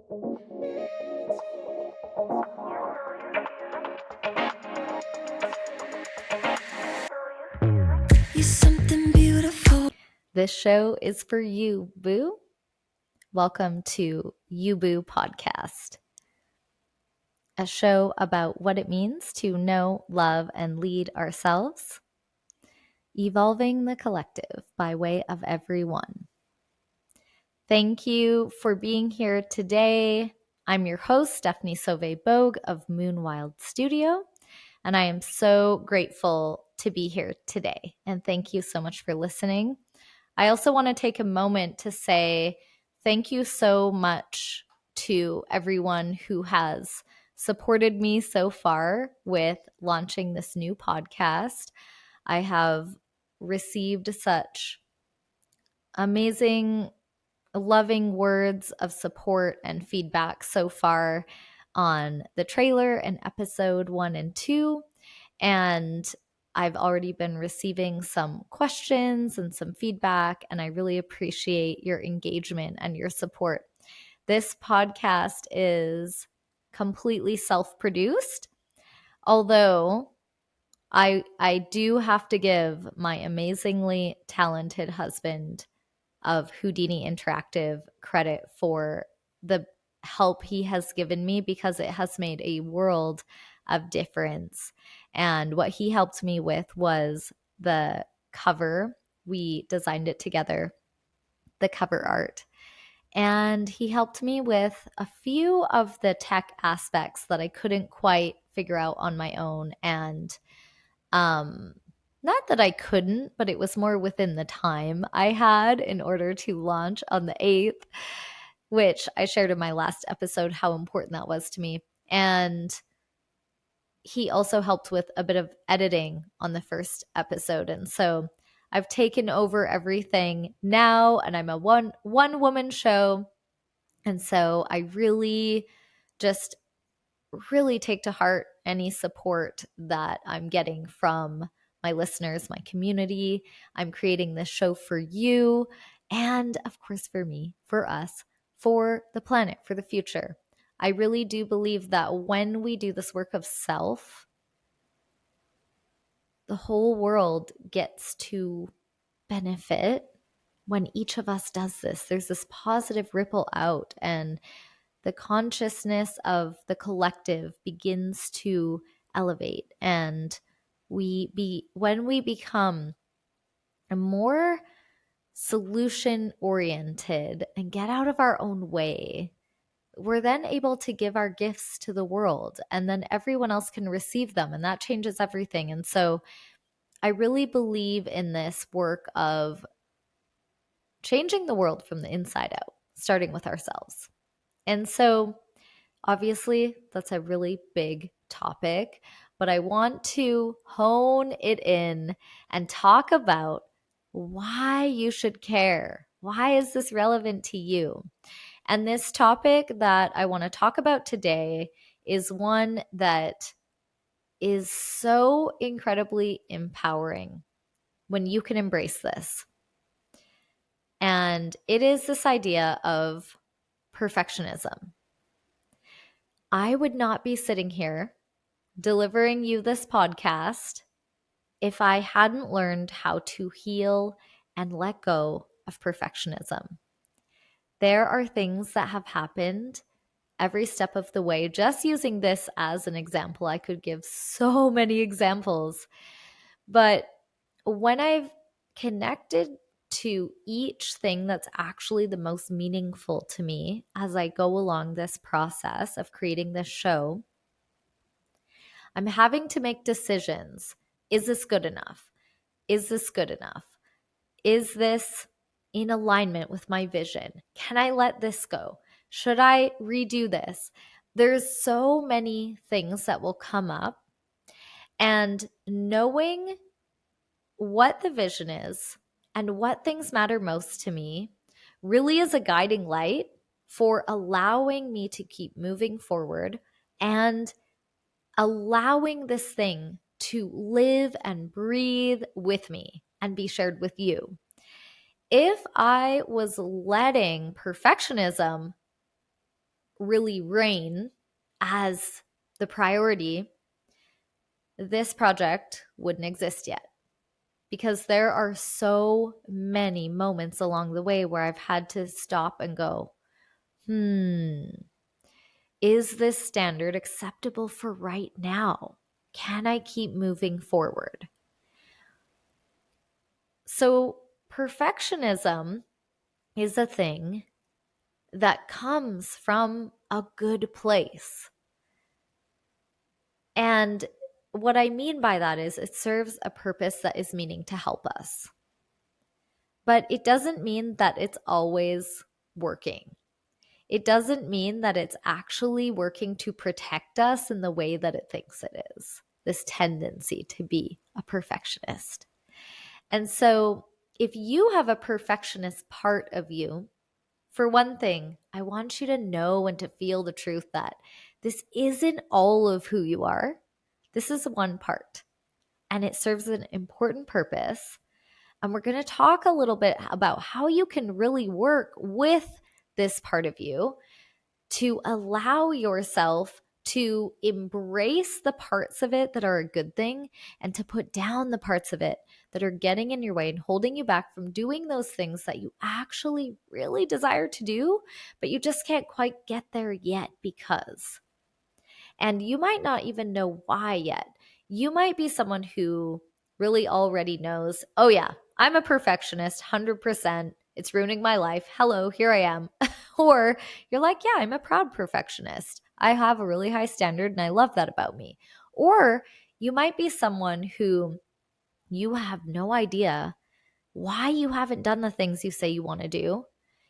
You're something beautiful. This show is for you, boo. Welcome to You Boo Podcast, a show about what it means to know, love, and lead ourselves, evolving the collective by way of everyone. Thank you for being here today. I'm your host, Stephanie Sauvé-Bogue of Moonwild Studio, and I am so grateful to be here today. And thank you so much for listening. I also want to take a moment to say thank you so much to everyone who has supported me so far with launching this new podcast. I have received such amazing, loving words of support and feedback so far on the trailer and episode 1 and 2. And I've already been receiving some questions and some feedback, and I really appreciate your engagement and your support. This podcast is completely self-produced, although I do have to give my amazingly talented husband of Houdini Interactive credit for the help he has given me, because it has made a world of difference. And what he helped me with was the cover. We designed it together, the cover art. And he helped me with a few of the tech aspects that I couldn't quite figure out on my own. And not that I couldn't, but it was more within the time I had in order to launch on the 8th, which I shared in my last episode how important that was to me. And he also helped with a bit of editing on the first episode. And so I've taken over everything now, and I'm a one woman show. And so I really just really take to heart any support that I'm getting from my listeners, my community. I'm creating this show for you, and of course for me, for us, for the planet, for the future. I really do believe that when we do this work of self, the whole world gets to benefit when each of us does this. There's this positive ripple out, and the consciousness of the collective begins to elevate. And when we become a more solution oriented and get out of our own way, we're then able to give our gifts to the world, and then everyone else can receive them, and that changes everything. And so I really believe in this work of changing the world from the inside out, starting with ourselves. And so obviously, that's a really big topic, but I want to hone it in and talk about why you should care. Why is this relevant to you? And this topic that I want to talk about today is one that is so incredibly empowering when you can embrace this. And it is this idea of perfectionism. I would not be sitting here delivering you this podcast if I hadn't learned how to heal and let go of perfectionism. There are things that have happened every step of the way. Just using this as an example, I could give so many examples. But when I've connected to each thing that's actually the most meaningful to me as I go along this process of creating this show, I'm having to make decisions. Is this good enough? Is this good enough? Is this in alignment with my vision? Can I let this go? Should I redo this? There's so many things that will come up, and knowing what the vision is and what things matter most to me really is a guiding light for allowing me to keep moving forward and allowing this thing to live and breathe with me and be shared with you. If I was letting perfectionism really reign as the priority, this project wouldn't exist yet. Because there are so many moments along the way where I've had to stop and go, is this standard acceptable for right now? Can I keep moving forward? So, perfectionism is a thing that comes from a good place. And what I mean by that is it serves a purpose that is meaning to help us. But it doesn't mean that it's always working. It doesn't mean that it's actually working to protect us in the way that it thinks it is. This tendency to be a perfectionist. And so, if you have a perfectionist part of you, for one thing, I want you to know and to feel the truth that this isn't all of who you are. This is one part, and it serves an important purpose. And we're going to talk a little bit about how you can really work with this part of you to allow yourself to embrace the parts of it that are a good thing and to put down the parts of it that are getting in your way and holding you back from doing those things that you actually really desire to do, but you just can't quite get there yet because. And you might not even know why yet. You might be someone who really already knows, oh yeah, I'm a perfectionist, 100%. It's ruining my life. Hello, here I am. Or you're like, yeah, I'm a proud perfectionist. I have a really high standard and I love that about me. Or you might be someone who you have no idea why you haven't done the things you say you want to do.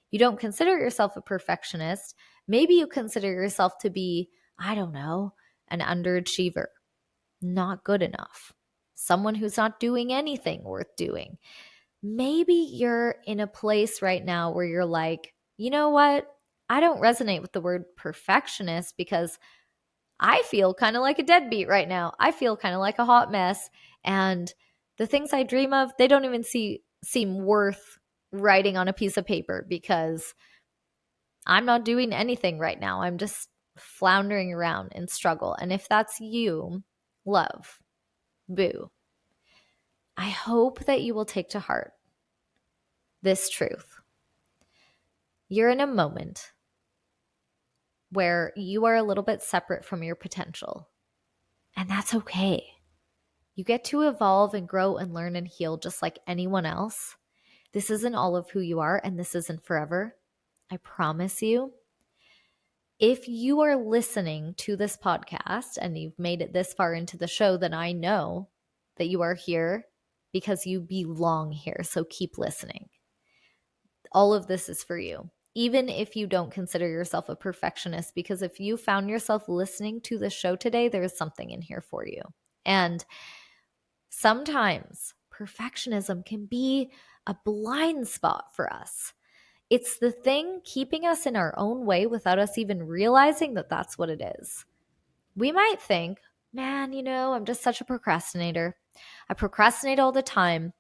You don't consider yourself a perfectionist. Maybe you consider yourself to be, I don't know, an underachiever, not good enough, someone who's not doing anything worth doing. Maybe you're in a place right now where you're like, you know what? I don't resonate with the word perfectionist because I feel kind of like a deadbeat right now. I feel kind of like a hot mess. And the things I dream of, they don't even seem worth writing on a piece of paper because I'm not doing anything right now. I'm just floundering around in struggle. And if that's you, love, boo. I hope that you will take to heart this truth. You're in a moment where you are a little bit separate from your potential, and that's okay. You get to evolve and grow and learn and heal just like anyone else. This isn't all of who you are, and this isn't forever. I promise you. If you are listening to this podcast and you've made it this far into the show, then I know that you are here because you belong here. So keep listening. All of this is for you, even if you don't consider yourself a perfectionist, because if you found yourself listening to the show today, there is something in here for you. And sometimes perfectionism can be a blind spot for us. It's the thing keeping us in our own way without us even realizing that that's what it is. We might think, man, I'm just such a procrastinator. I procrastinate all the time.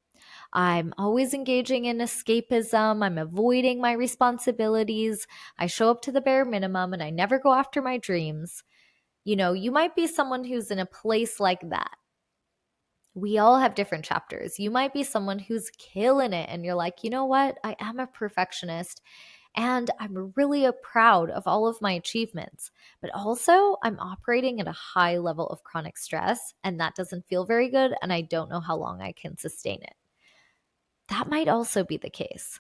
I'm always engaging in escapism. I'm avoiding my responsibilities. I show up to the bare minimum and I never go after my dreams. You might be someone who's in a place like that. We all have different chapters. You might be someone who's killing it and you're like, you know what? I am a perfectionist and I'm really proud of all of my achievements. But also, I'm operating at a high level of chronic stress and that doesn't feel very good and I don't know how long I can sustain it. That might also be the case.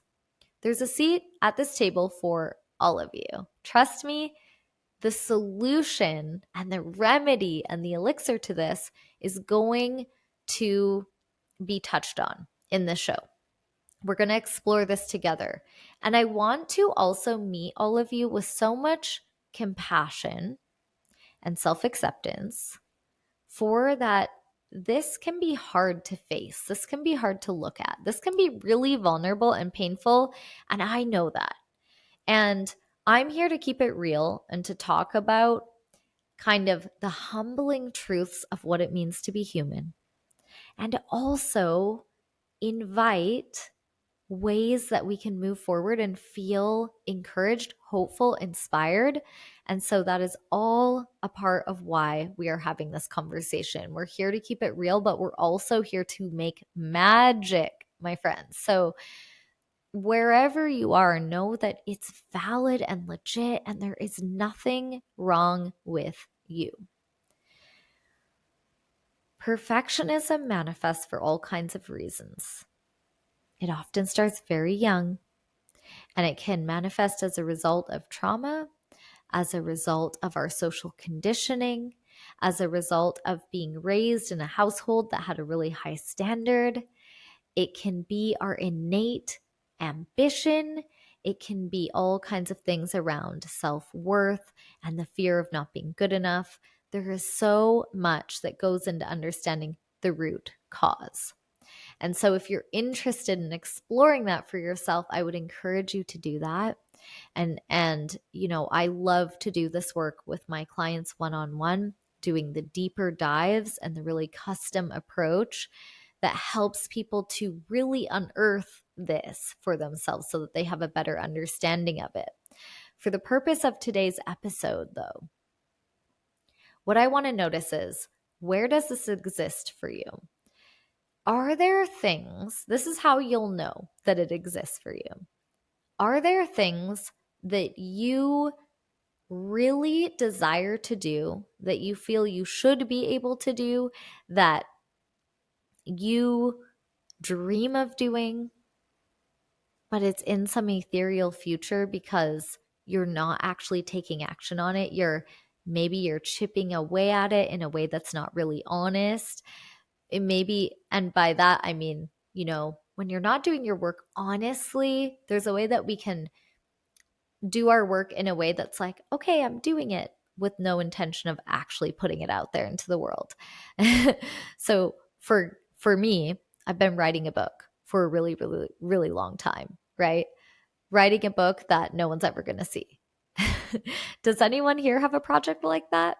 There's a seat at this table for all of you. Trust me, the solution and the remedy and the elixir to this is going to be touched on in this show. We're going to explore this together. And I want to also meet all of you with so much compassion and self-acceptance for that. This can be hard to face. This can be hard to look at. This can be really vulnerable and painful. And I know that. And I'm here to keep it real and to talk about kind of the humbling truths of what it means to be human. And also invite ways that we can move forward and feel encouraged, hopeful, inspired. And so that is all a part of why we are having this conversation. We're here to keep it real, but we're also here to make magic, my friends. So wherever you are, know that it's valid and legit, and there is nothing wrong with you. Perfectionism manifests for all kinds of reasons. It often starts very young, and it can manifest as a result of trauma, as a result of our social conditioning, as a result of being raised in a household that had a really high standard. It can be our innate ambition. It can be all kinds of things around self-worth and the fear of not being good enough. There is so much that goes into understanding the root cause. And so if you're interested in exploring that for yourself, I would encourage you to do that. And you know, I love to do this work with my clients one-on-one, doing the deeper dives and the really custom approach that helps people to really unearth this for themselves so that they have a better understanding of it. For the purpose of today's episode, though, what I want to notice is, where does this exist for you? Are there things, this is how you'll know that it exists for you. Are there things that you really desire to do, that you feel you should be able to do, that you dream of doing, but it's in some ethereal future because you're not actually taking action on it? Maybe you're chipping away at it in a way that's not really honest. It may be, and by that I mean, you know, when you're not doing your work honestly, there's a way that we can do our work in a way that's like, okay, I'm doing it, with no intention of actually putting it out there into the world. So for me, I've been writing a book for a really, really, really long time, right? Writing a book that no one's ever going to see. Does anyone here have a project like that?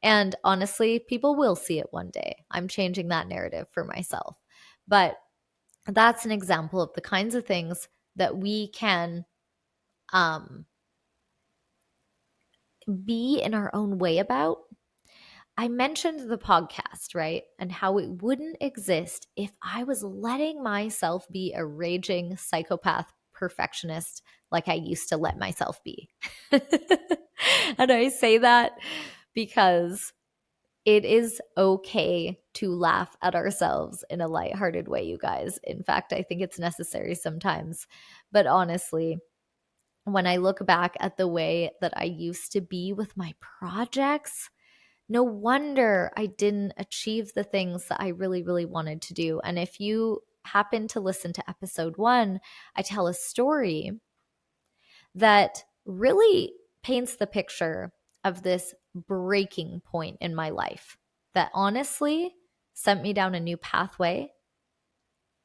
And honestly, people will see it one day. I'm changing that narrative for myself. But that's an example of the kinds of things that we can be in our own way about. I mentioned the podcast, right? And how it wouldn't exist if I was letting myself be a raging psychopath perfectionist like I used to let myself be. And I say that because it is okay to laugh at ourselves in a lighthearted way, you guys. In fact, I think it's necessary sometimes. But honestly, when I look back at the way that I used to be with my projects, no wonder I didn't achieve the things that I really, really wanted to do. And if you happen to listen to episode 1, I tell a story that really paints the picture of this breaking point in my life that honestly sent me down a new pathway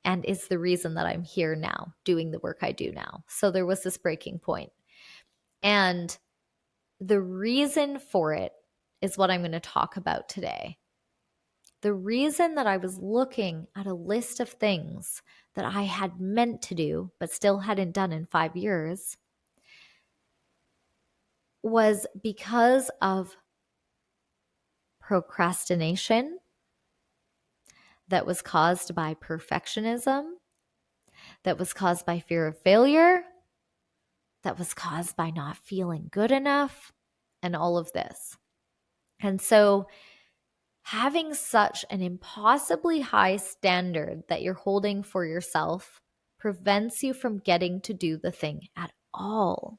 and is the reason that I'm here now doing the work I do now. So there was this breaking point. And the reason for it is what I'm going to talk about today. The reason that I was looking at a list of things that I had meant to do but still hadn't done in 5 years was because of procrastination that was caused by perfectionism, that was caused by fear of failure, that was caused by not feeling good enough, and all of this. And so having such an impossibly high standard that you're holding for yourself prevents you from getting to do the thing at all.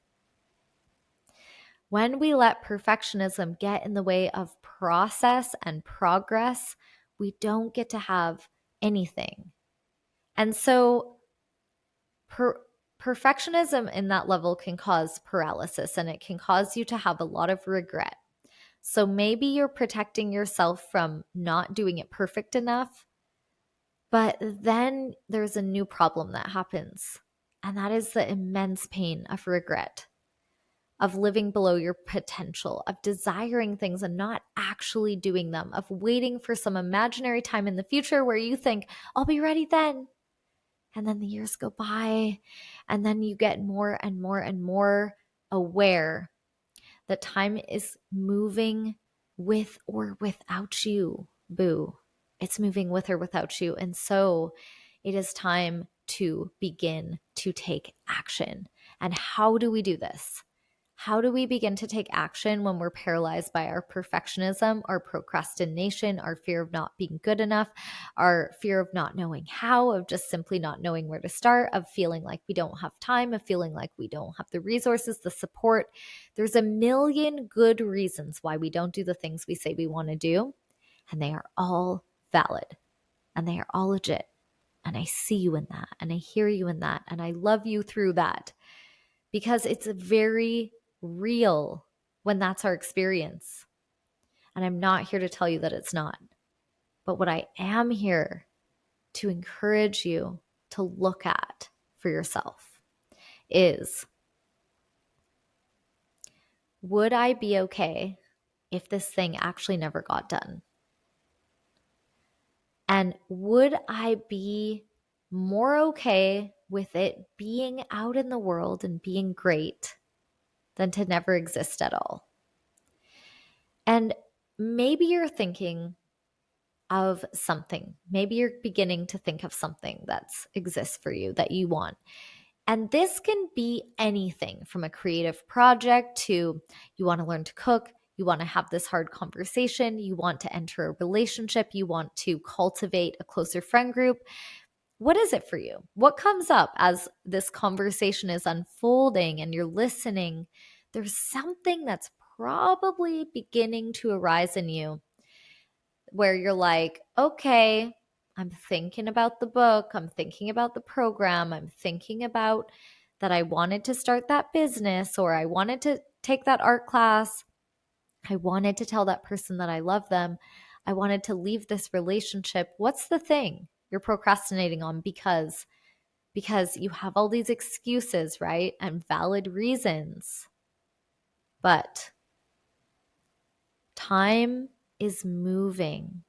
When we let perfectionism get in the way of process and progress, we don't get to have anything. And so perfectionism in that level can cause paralysis, and it can cause you to have a lot of regret. So maybe you're protecting yourself from not doing it perfect enough, but then there's a new problem that happens, and that is the immense pain of regret, of living below your potential, of desiring things and not actually doing them, of waiting for some imaginary time in the future where you think, I'll be ready then. And then the years go by, and then you get more and more and more aware that time is moving with or without you, boo. It's moving with or without you. And so it is time to begin to take action. And how do we do this? How do we begin to take action when we're paralyzed by our perfectionism, our procrastination, our fear of not being good enough, our fear of not knowing how, of just simply not knowing where to start, of feeling like we don't have time, of feeling like we don't have the resources, the support? There's a million good reasons why we don't do the things we say we want to do, and they are all valid and they are all legit. And I see you in that, and I hear you in that, and I love you through that, because it's very real when that's our experience. And I'm not here to tell you that it's not. But what I am here to encourage you to look at for yourself is, would I be okay if this thing actually never got done? And would I be more okay with it being out in the world and being great than to never exist at all? And maybe you're thinking of something. Maybe you're beginning to think of something that exists for you that you want. And this can be anything from a creative project to you want to learn to cook, you want to have this hard conversation, you want to enter a relationship, you want to cultivate a closer friend group. What is it for you? What comes up as this conversation is unfolding and you're listening? There's something that's probably beginning to arise in you where you're like, okay, I'm thinking about the book, I'm thinking about the program, I'm thinking about that I wanted to start that business, or I wanted to take that art class, I wanted to tell that person that I love them, I wanted to leave this relationship. What's the thing you're procrastinating on? Because you have all these excuses, right? And valid reasons. But time is moving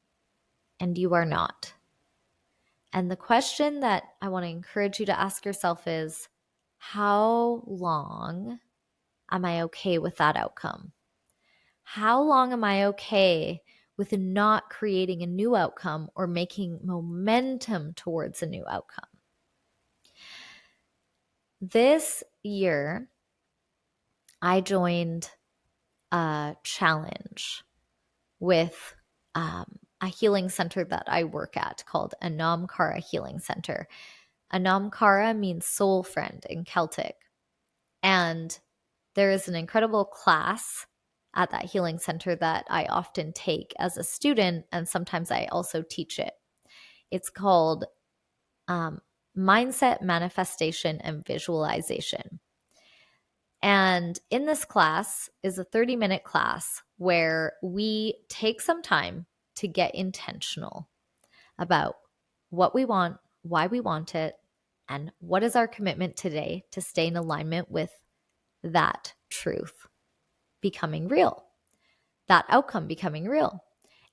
and you are not. And the question that I want to encourage you to ask yourself is, how long am I okay with that outcome? How long am I okay with not creating a new outcome or making momentum towards a new outcome? This year, I joined a challenge with a healing center that I work at called Anam Cara Healing Center. Anam Cara means soul friend in Celtic. And there is an incredible class at that healing center that I often take as a student, and sometimes I also teach it. It's called Mindset, Manifestation, and Visualization. And in this class is a 30-minute class where we take some time to get intentional about what we want, why we want it, and what is our commitment today to stay in alignment with that truth becoming real, that outcome becoming real.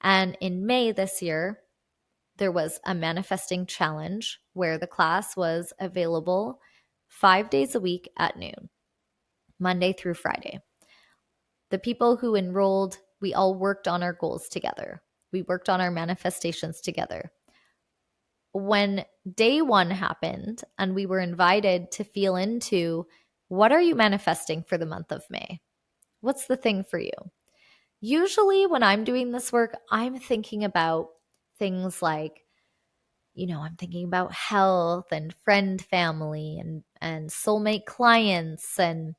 And in May this year, there was a manifesting challenge where the class was available 5 days a week at noon, Monday through Friday. The people who enrolled, we all worked on our goals together. We worked on our manifestations together. When day one happened and we were invited to feel into, what are you manifesting for the month of May? What's the thing for you? Usually when I'm doing this work, I'm thinking about things like, I'm thinking about health and friend family and soulmate clients, and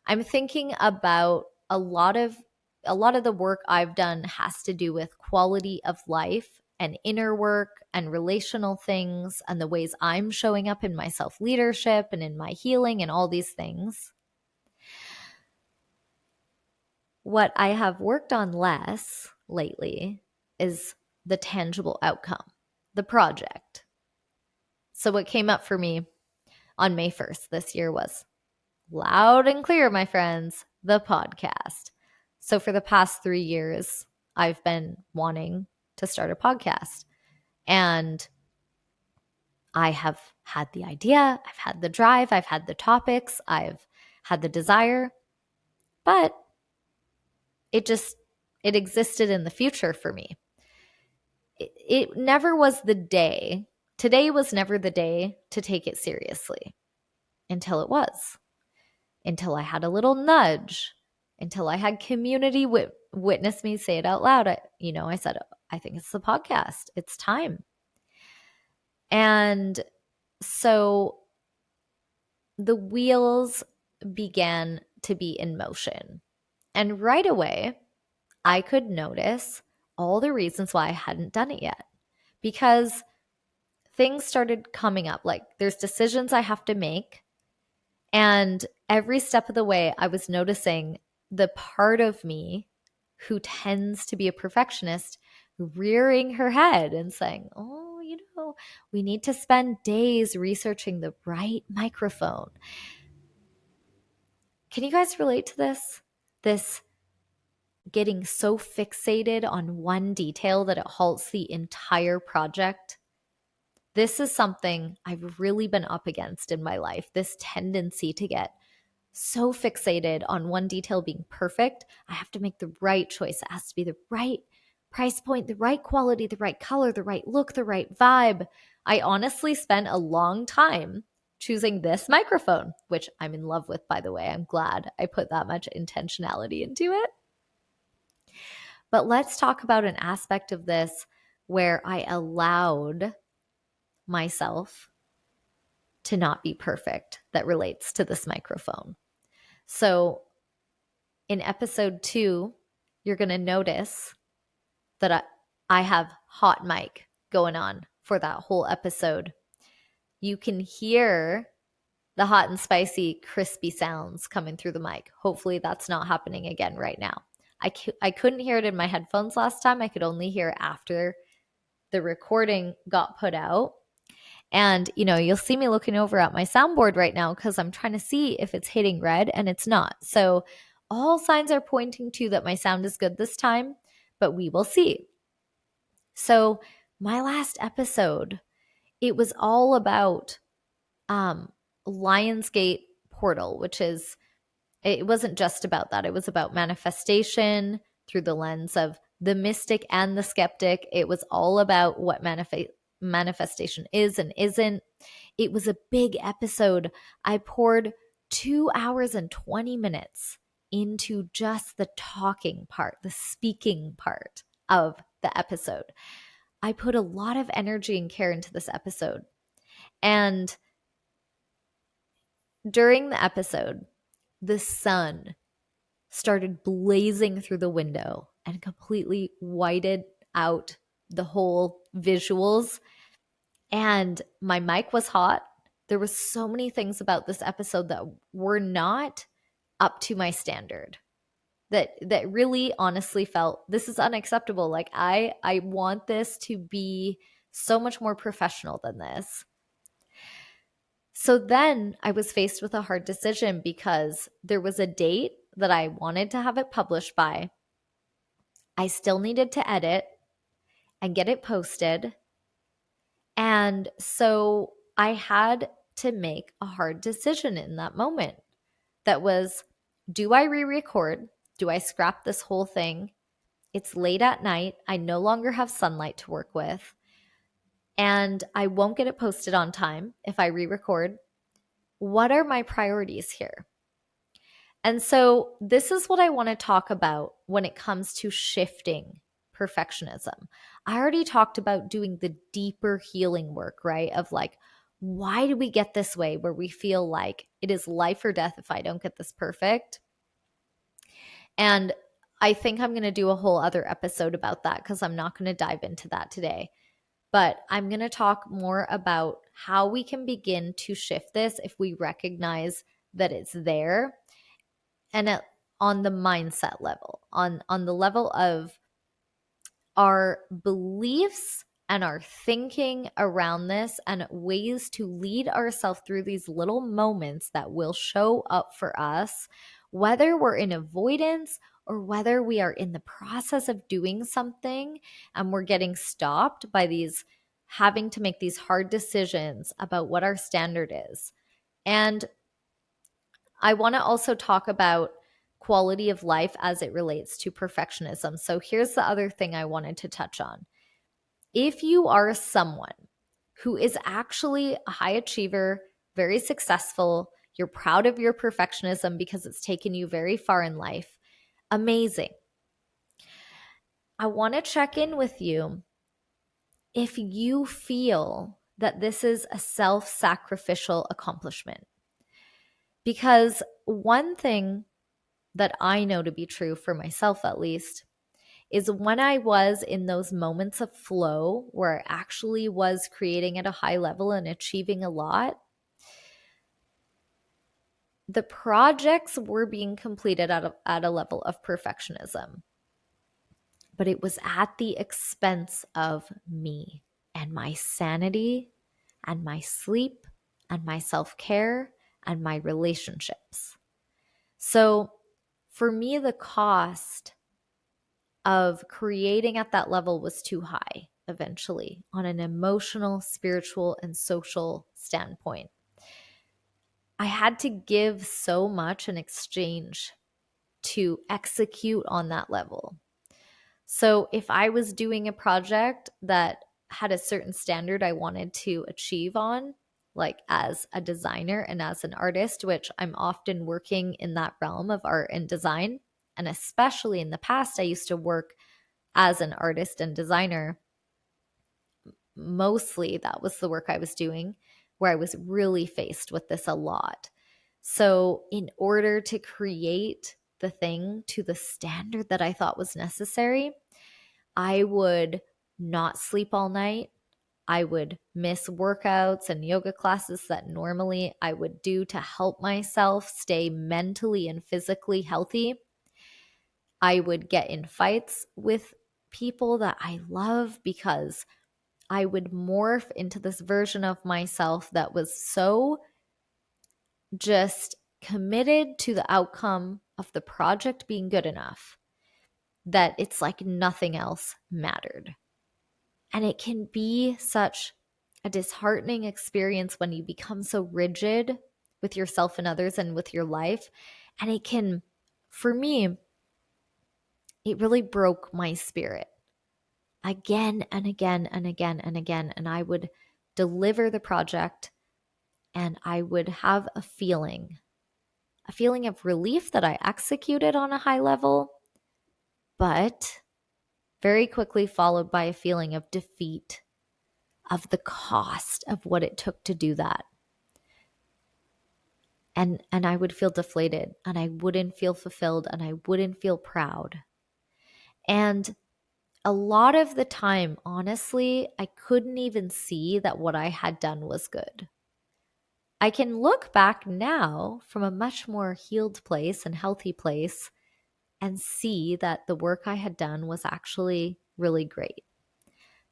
I'm thinking about a lot of the work I've done has to do with quality of life and inner work and relational things and the ways I'm showing up in my self-leadership and in my healing and all these things. What I have worked on less lately is the tangible outcome, the project. So what came up for me on May 1st this year was loud and clear, my friends, the podcast. So for the past 3 years, I've been wanting to start a podcast. And I have had the idea, I've had the drive, I've had the topics, I've had the desire, but it existed in the future for me. It never was the day. Today was never the day to take it seriously until it was. Until I had a little nudge, until I had community witness me say it out loud. I said, I think it's the podcast. It's time. And so the wheels began to be in motion. And right away, I could notice all the reasons why I hadn't done it yet. Because things started coming up. Like there's decisions I have to make. And every step of the way, I was noticing the part of me who tends to be a perfectionist rearing her head and saying, oh, we need to spend days researching the right microphone. Can you guys relate to this? This getting so fixated on one detail that it halts the entire project? This is something I've really been up against in my life, this tendency to get so fixated on one detail being perfect. I have to make the right choice. It has to be the right price point, the right quality, the right color, the right look, the right vibe. I honestly spent a long time choosing this microphone, which I'm in love with, by the way. I'm glad I put that much intentionality into it. But let's talk about an aspect of this where I allowed myself to not be perfect that relates to this microphone. So in episode 2, you're going to notice that I have hot mic going on for that whole episode. You can hear the hot and spicy, crispy sounds coming through the mic. Hopefully that's not happening again right now. I couldn't hear it in my headphones last time. I could only hear after the recording got put out. And, you'll see me looking over at my soundboard right now because I'm trying to see if it's hitting red, and it's not. So all signs are pointing to that my sound is good this time, but we will see. So my last episode, it was all about Lionsgate Portal, it wasn't just about that. It was about manifestation through the lens of the mystic and the skeptic. It was all about what manifestation is and isn't. It was a big episode. I poured 2 hours and 20 minutes into just the talking part, the speaking part of the episode. I put a lot of energy and care into this episode. And during the episode, the sun started blazing through the window and completely whited out the whole visuals. And my mic was hot. There was so many things about this episode that were not up to my standard. That really honestly felt, this is unacceptable. Like I want this to be so much more professional than this. So then I was faced with a hard decision because there was a date that I wanted to have it published by. I still needed to edit and get it posted. And so I had to make a hard decision in that moment. That was, do I re-record? Do I scrap this whole thing? It's late at night. I no longer have sunlight to work with. And I won't get it posted on time if I re-record. What are my priorities here? And so this is what I want to talk about when it comes to shifting perfectionism. I already talked about doing the deeper healing work, right? Of like, why do we get this way where we feel like it is life or death if I don't get this perfect? And I think I'm going to do a whole other episode about that because I'm not going to dive into that today. But I'm going to talk more about how we can begin to shift this if we recognize that it's there, and on the mindset level, on the level of our beliefs and our thinking around this, and ways to lead ourselves through these little moments that will show up for us, whether we're in avoidance or whether we are in the process of doing something and we're getting stopped by these having to make these hard decisions about what our standard is. And I want to also talk about quality of life as it relates to perfectionism. So here's the other thing I wanted to touch on. If you are someone who is actually a high achiever, very successful, you're proud of your perfectionism because it's taken you very far in life, amazing. I want to check in with you if you feel that this is a self-sacrificial accomplishment. Because one thing that I know to be true for myself, at least, is when I was in those moments of flow where I actually was creating at a high level and achieving a lot, the projects were being completed at a level of perfectionism. But it was at the expense of me and my sanity and my sleep and my self-care and my relationships. So for me, the cost of creating at that level was too high eventually on an emotional, spiritual, and social standpoint. I had to give so much in exchange to execute on that level. So if I was doing a project that had a certain standard I wanted to achieve on, like as a designer and as an artist, which I'm often working in that realm of art and design, and especially in the past, I used to work as an artist and designer. Mostly that was the work I was doing, where I was really faced with this a lot. So in order to create the thing to the standard that I thought was necessary, I would not sleep all night. I would miss workouts and yoga classes that normally I would do to help myself stay mentally and physically healthy. I would get in fights with people that I love because I would morph into this version of myself that was so just committed to the outcome of the project being good enough that it's like nothing else mattered. And it can be such a disheartening experience when you become so rigid with yourself and others and with your life. And it can, for me, it really broke my spirit again and again and again and again. And I would deliver the project and I would have a feeling of relief that I executed on a high level, but very quickly followed by a feeling of defeat, of the cost of what it took to do that. And I would feel deflated and I wouldn't feel fulfilled and I wouldn't feel proud. And a lot of the time, honestly, I couldn't even see that what I had done was good. I can look back now from a much more healed place and healthy place and see that the work I had done was actually really great.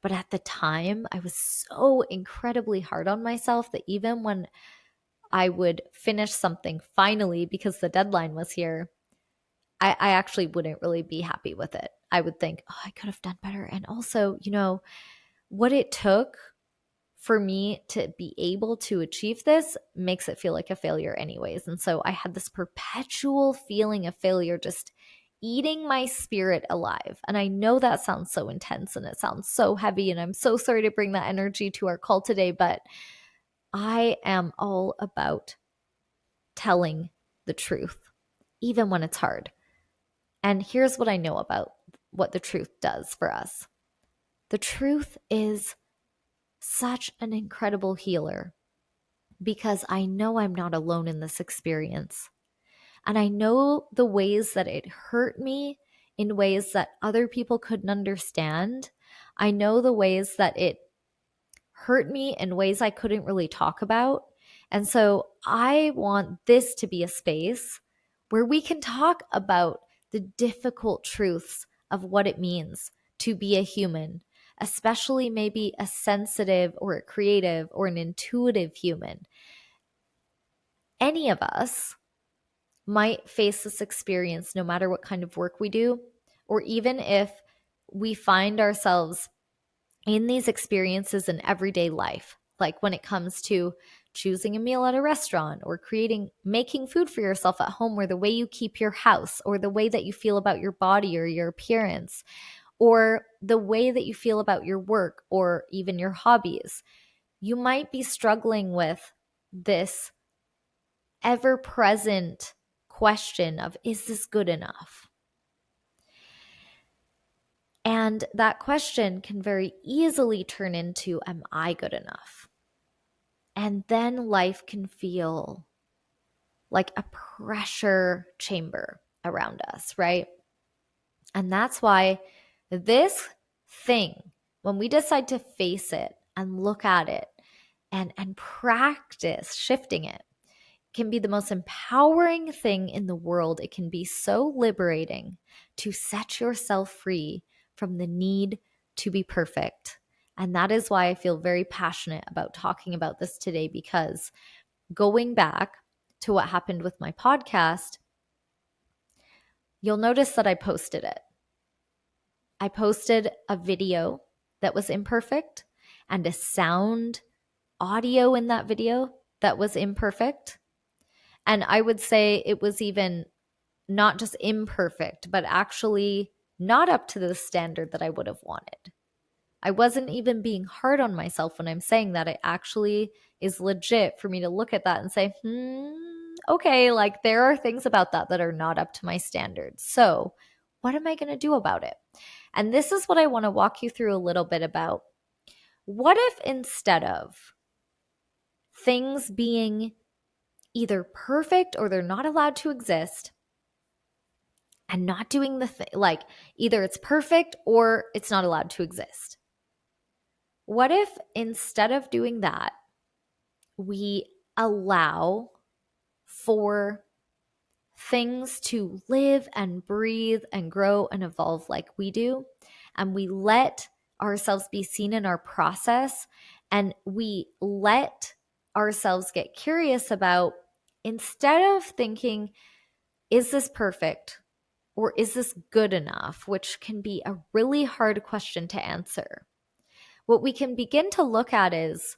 But at the time, I was so incredibly hard on myself that even when I would finish something finally because the deadline was here, I actually wouldn't really be happy with it. I would think, oh, I could have done better. And also, what it took for me to be able to achieve this makes it feel like a failure anyways. And so I had this perpetual feeling of failure just eating my spirit alive. And I know that sounds so intense and it sounds so heavy. And I'm so sorry to bring that energy to our call today, but I am all about telling the truth, even when it's hard. And here's what I know about what the truth does for us. The truth is such an incredible healer because I know I'm not alone in this experience. And I know the ways that it hurt me in ways that other people couldn't understand. I know the ways that it hurt me in ways I couldn't really talk about. And so I want this to be a space where we can talk about the difficult truths of what it means to be a human, especially maybe a sensitive or a creative or an intuitive human. Any of us might face this experience no matter what kind of work we do, or even if we find ourselves in these experiences in everyday life, like when it comes to choosing a meal at a restaurant or making food for yourself at home, or the way you keep your house, or the way that you feel about your body or your appearance, or the way that you feel about your work or even your hobbies, you might be struggling with this ever present question of, is this good enough? And that question can very easily turn into, am I good enough? And then life can feel like a pressure chamber around us, right? And that's why this thing, when we decide to face it and look at it and practice shifting it, can be the most empowering thing in the world. It can be so liberating to set yourself free from the need to be perfect. And that is why I feel very passionate about talking about this today, because going back to what happened with my podcast, you'll notice that I posted it. I posted a video that was imperfect and a sound audio in that video that was imperfect. And I would say it was even not just imperfect, but actually not up to the standard that I would have wanted. I wasn't even being hard on myself when I'm saying that. It actually is legit for me to look at that and say, okay, like there are things about that that are not up to my standards. So what am I going to do about it? And this is what I want to walk you through a little bit about. What if instead of things being either perfect or they're not allowed to exist, and not doing the thing, like either it's perfect or it's not allowed to exist? What if instead of doing that, we allow for things to live and breathe and grow and evolve like we do, and we let ourselves be seen in our process, and we let ourselves get curious about, instead of thinking, is this perfect or is this good enough, which can be a really hard question to answer. What we can begin to look at is,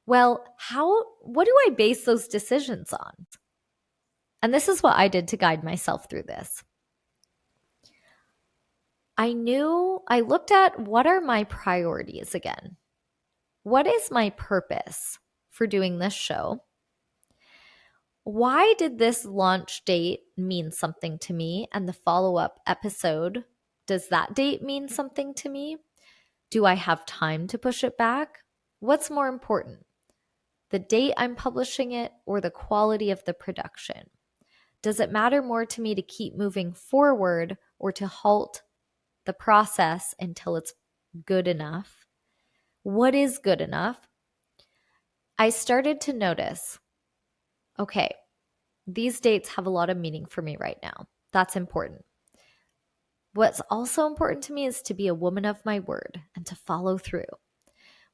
well, what do I base those decisions on? And this is what I did to guide myself through this. I looked at, what are my priorities again? What is my purpose for doing this show? Why did this launch date mean something to me? And the follow-up episode, does that date mean something to me? Do I have time to push it back? What's more important, the date I'm publishing it or the quality of the production? Does it matter more to me to keep moving forward or to halt the process until it's good enough? What is good enough? I started to notice, okay, these dates have a lot of meaning for me right now. That's important. What's also important to me is to be a woman of my word and to follow through.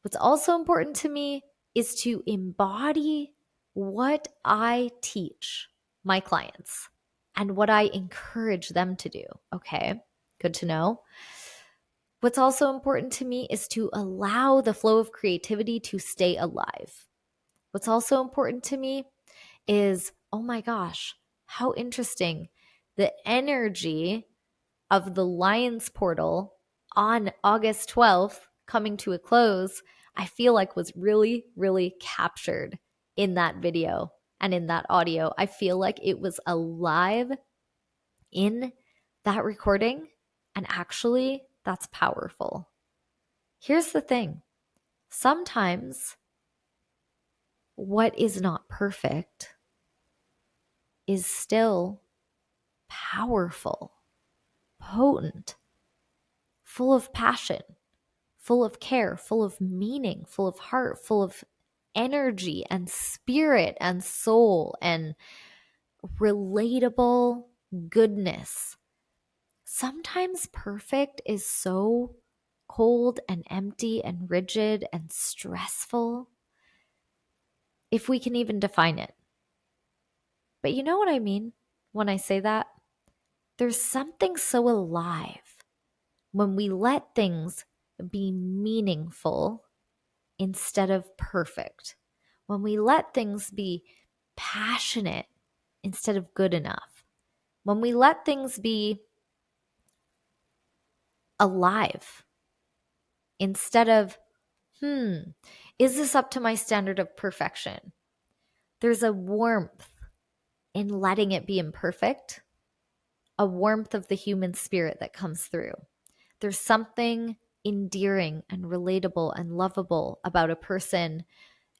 What's also important to me is to embody what I teach my clients and what I encourage them to do. Okay, good to know. What's also important to me is to allow the flow of creativity to stay alive. What's also important to me is, oh my gosh, how interesting, the energy of the Lions Portal on August 12th coming to a close, I feel like was really, really captured in that video and in that audio. I feel like it was alive in that recording, and actually, that's powerful. Here's the thing. Sometimes what is not perfect is still powerful, potent, full of passion, full of care, full of meaning, full of heart, full of energy and spirit and soul and relatable goodness. Sometimes perfect is so cold and empty and rigid and stressful, if we can even define it. But you know what I mean when I say that? There's something so alive when we let things be meaningful instead of perfect, when we let things be passionate instead of good enough, when we let things be alive instead of, is this up to my standard of perfection? There's a warmth in letting it be imperfect, a warmth of the human spirit that comes through. There's something endearing and relatable and lovable about a person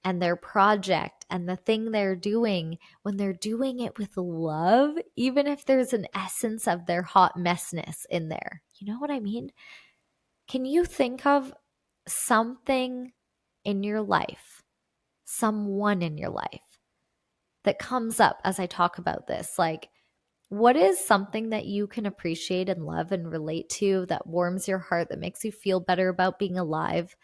and their project and the thing they're doing when they're doing it with love, even if there's an essence of their hot messness in there. You know what I mean? Can you think of something in your life, someone in your life that comes up as I talk about this? Like, what is something that you can appreciate and love and relate to that warms your heart, that makes you feel better about being alive,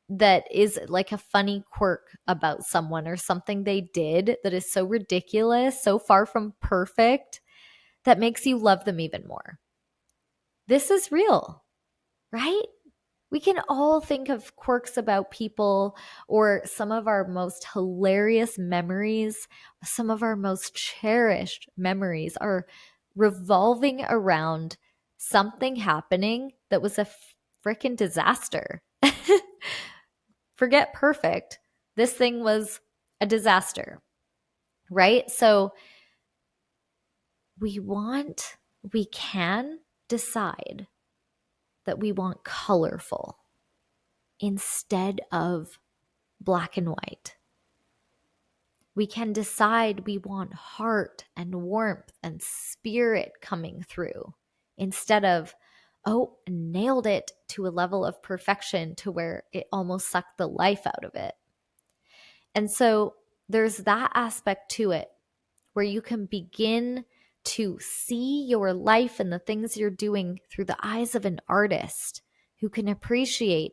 that is like a funny quirk about someone or something they did that is so ridiculous, so far from perfect, that makes you love them even more? This is real, right? We can all think of quirks about people, or some of our most hilarious memories, some of our most cherished memories are revolving around something happening that was a freaking disaster. Forget perfect. This thing was a disaster, right? So we can decide that we want colorful instead of black and white. We can decide we want heart and warmth and spirit coming through instead of, oh, nailed it to a level of perfection to where it almost sucked the life out of it. And so there's that aspect to it where you can begin to see your life and the things you're doing through the eyes of an artist who can appreciate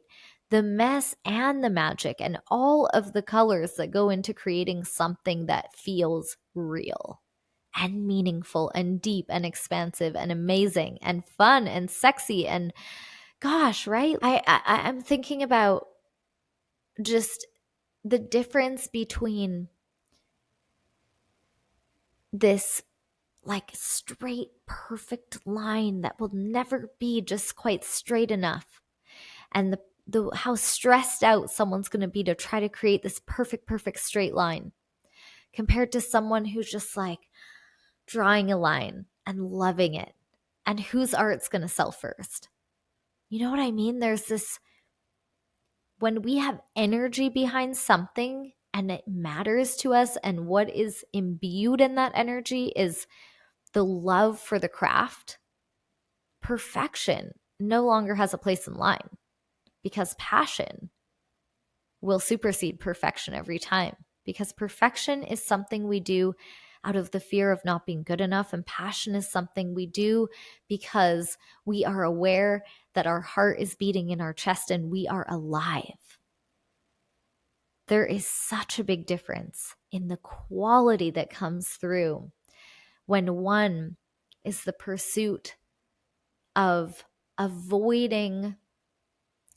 the mess and the magic and all of the colors that go into creating something that feels real and meaningful and deep and expansive and amazing and fun and sexy. And gosh, right? I'm thinking about just the difference between this like straight, perfect line that will never be just quite straight enough, and the how stressed out someone's going to be to try to create this perfect straight line, compared to someone who's just like drawing a line and loving it, and whose art's going to sell first. You know what I mean? There's this, when we have energy behind something and it matters to us, and what is imbued in that energy is the love for the craft, perfection no longer has a place in line, because passion will supersede perfection every time. Because perfection is something we do out of the fear of not being good enough, and passion is something we do because we are aware that our heart is beating in our chest and we are alive. There is such a big difference in the quality that comes through when one is the pursuit of avoiding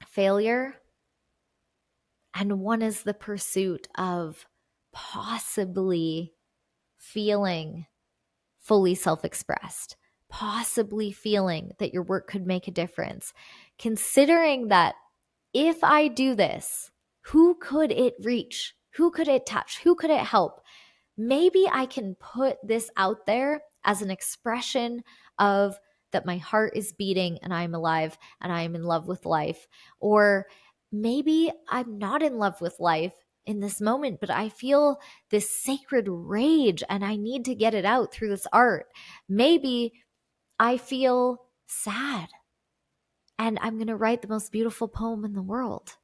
failure, and one is the pursuit of possibly feeling fully self-expressed, possibly feeling that your work could make a difference, considering that if I do this, who could it reach? Who could it touch? Who could it help? Maybe I can put this out there as an expression of that my heart is beating and I'm alive and I am in love with life. Or maybe I'm not in love with life in this moment, but I feel this sacred rage and I need to get it out through this art. Maybe I feel sad and I'm going to write the most beautiful poem in the world.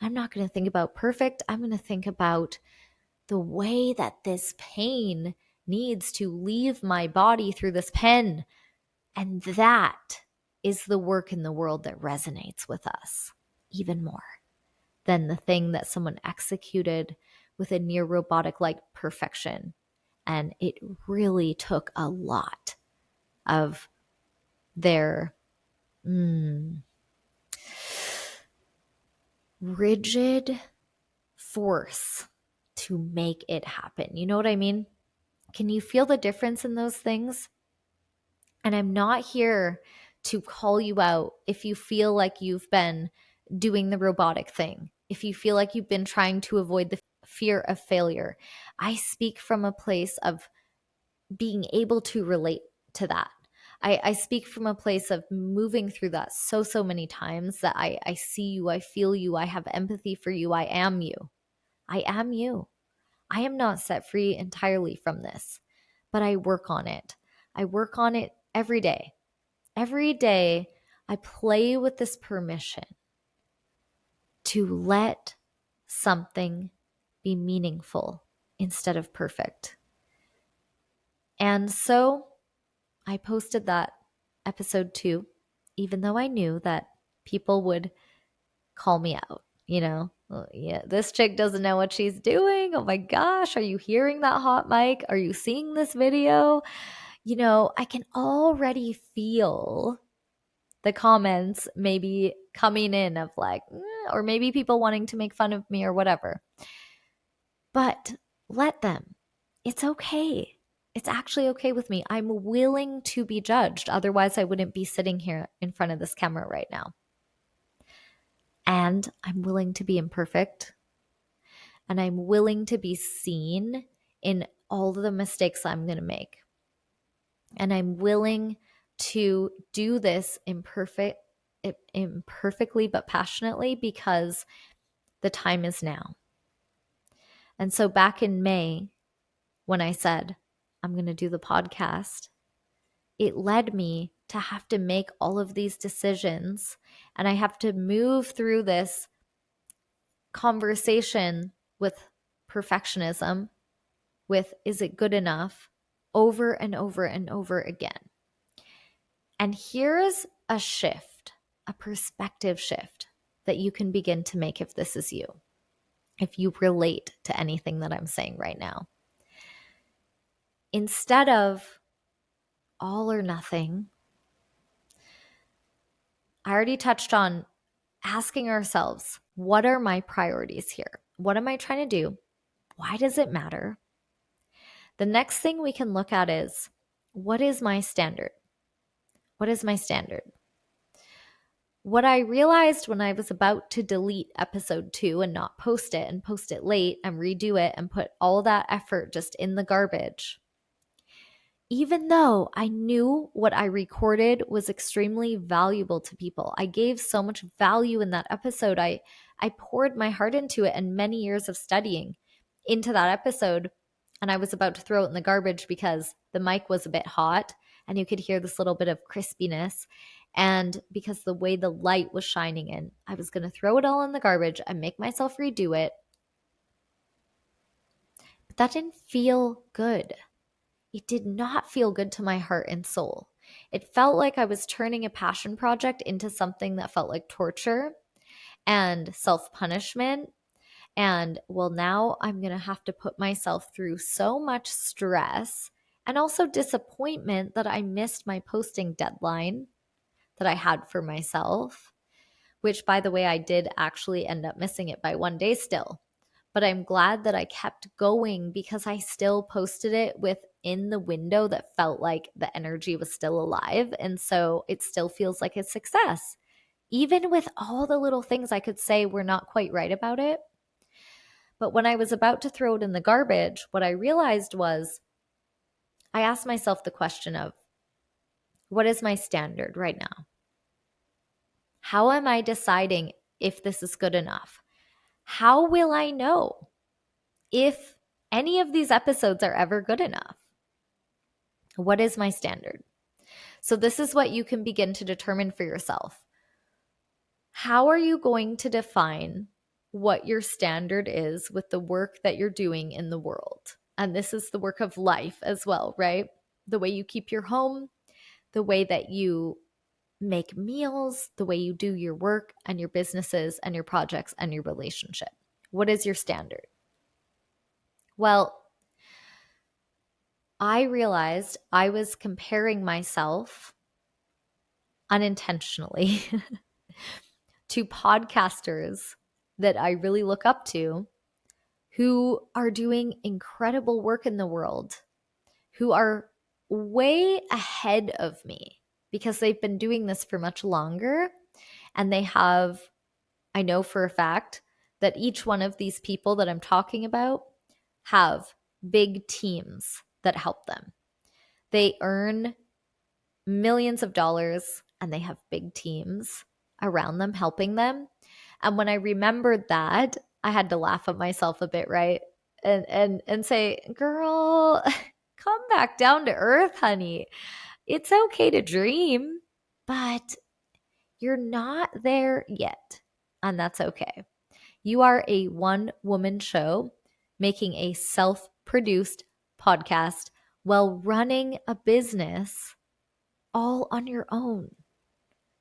I'm not going to think about perfect. I'm going to think about the way that this pain needs to leave my body through this pen. And that is the work in the world that resonates with us even more than the thing that someone executed with a near robotic like perfection. And it really took a lot of their rigid force to make it happen. You know what I mean? Can you feel the difference in those things? And I'm not here to call you out if you feel like you've been doing the robotic thing, if you feel like you've been trying to avoid the fear of failure. I speak from a place of being able to relate to that. I speak from a place of moving through that so many times that I see you, I feel you, I have empathy for you, I am you. I am you. I am not set free entirely from this, but I work on it. I work on it every day. Every day, I play with this permission to let something be meaningful instead of perfect. And so I posted that episode 2, even though I knew that people would call me out. Yeah, this chick doesn't know what she's doing. Oh my gosh, are you hearing that hot mic? Are you seeing this video? I can already feel the comments maybe coming in of like, or maybe people wanting to make fun of me or whatever. But let them. It's okay. It's actually okay with me. I'm willing to be judged. Otherwise, I wouldn't be sitting here in front of this camera right now. And I'm willing to be imperfect. And I'm willing to be seen in all of the mistakes I'm going to make. And I'm willing to do this imperfectly but passionately because the time is now. And so back in May, when I said, I'm going to do the podcast, it led me to have to make all of these decisions. And I have to move through this conversation with perfectionism, with is it good enough, over and over and over again. And here's a shift, a perspective shift that you can begin to make if this is you, if you relate to anything that I'm saying right now. Instead of all or nothing, I already touched on asking ourselves, what are my priorities here? What am I trying to do? Why does it matter? The next thing we can look at is, what is my standard? What is my standard? What I realized when I was about to delete episode 2 and not post it and post it late and redo it and put all that effort just in the garbage, even though I knew what I recorded was extremely valuable to people, I gave so much value in that episode. I poured my heart into it and many years of studying into that episode. And I was about to throw it in the garbage because the mic was a bit hot and you could hear this little bit of crispiness. And because the way the light was shining in, I was going to throw it all in the garbage and make myself redo it. But that didn't feel good. It did not feel good to my heart and soul. It felt like I was turning a passion project into something that felt like torture and self-punishment. And well, now I'm going to have to put myself through so much stress and also disappointment that I missed my posting deadline that I had for myself, which, by the way, I did actually end up missing it by 1 day still. But I'm glad that I kept going because I still posted it within the window that felt like the energy was still alive. And so it still feels like a success, even with all the little things I could say were not quite right about it. But when I was about to throw it in the garbage, what I realized was I asked myself the question of, what is my standard right now? How am I deciding if this is good enough? How will I know if any of these episodes are ever good enough? What is my standard? So this is what you can begin to determine for yourself. How are you going to define what your standard is with the work that you're doing in the world? And this is the work of life as well, right? The way you keep your home, the way that you make meals, the way you do your work and your businesses and your projects and your relationship. What is your standard? Well, I realized I was comparing myself unintentionally to podcasters that I really look up to who are doing incredible work in the world, who are way ahead of me because they've been doing this for much longer. And they have, I know for a fact that each one of these people that I'm talking about have big teams that help them. They earn millions of dollars and they have big teams around them helping them. And when I remembered that, I had to laugh at myself a bit, right? And say, girl, come back down to earth, honey. It's okay to dream, but you're not there yet. And that's okay. You are a one-woman show making a self-produced podcast while running a business all on your own.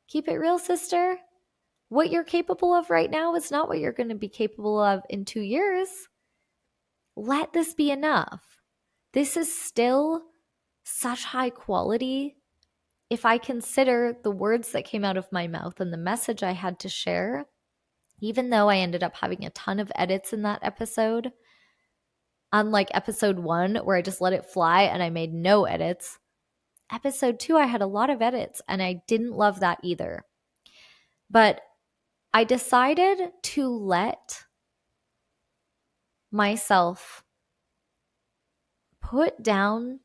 Keep it real, sister. What you're capable of right now is not what you're going to be capable of in 2 years. Let this be enough. This is still such high quality. If I consider the words that came out of my mouth and the message I had to share, even though I ended up having a ton of edits in that episode, unlike episode 1 where I just let it fly and I made no edits, episode 2 I had a lot of edits and I didn't love that either. But I decided to let myself put down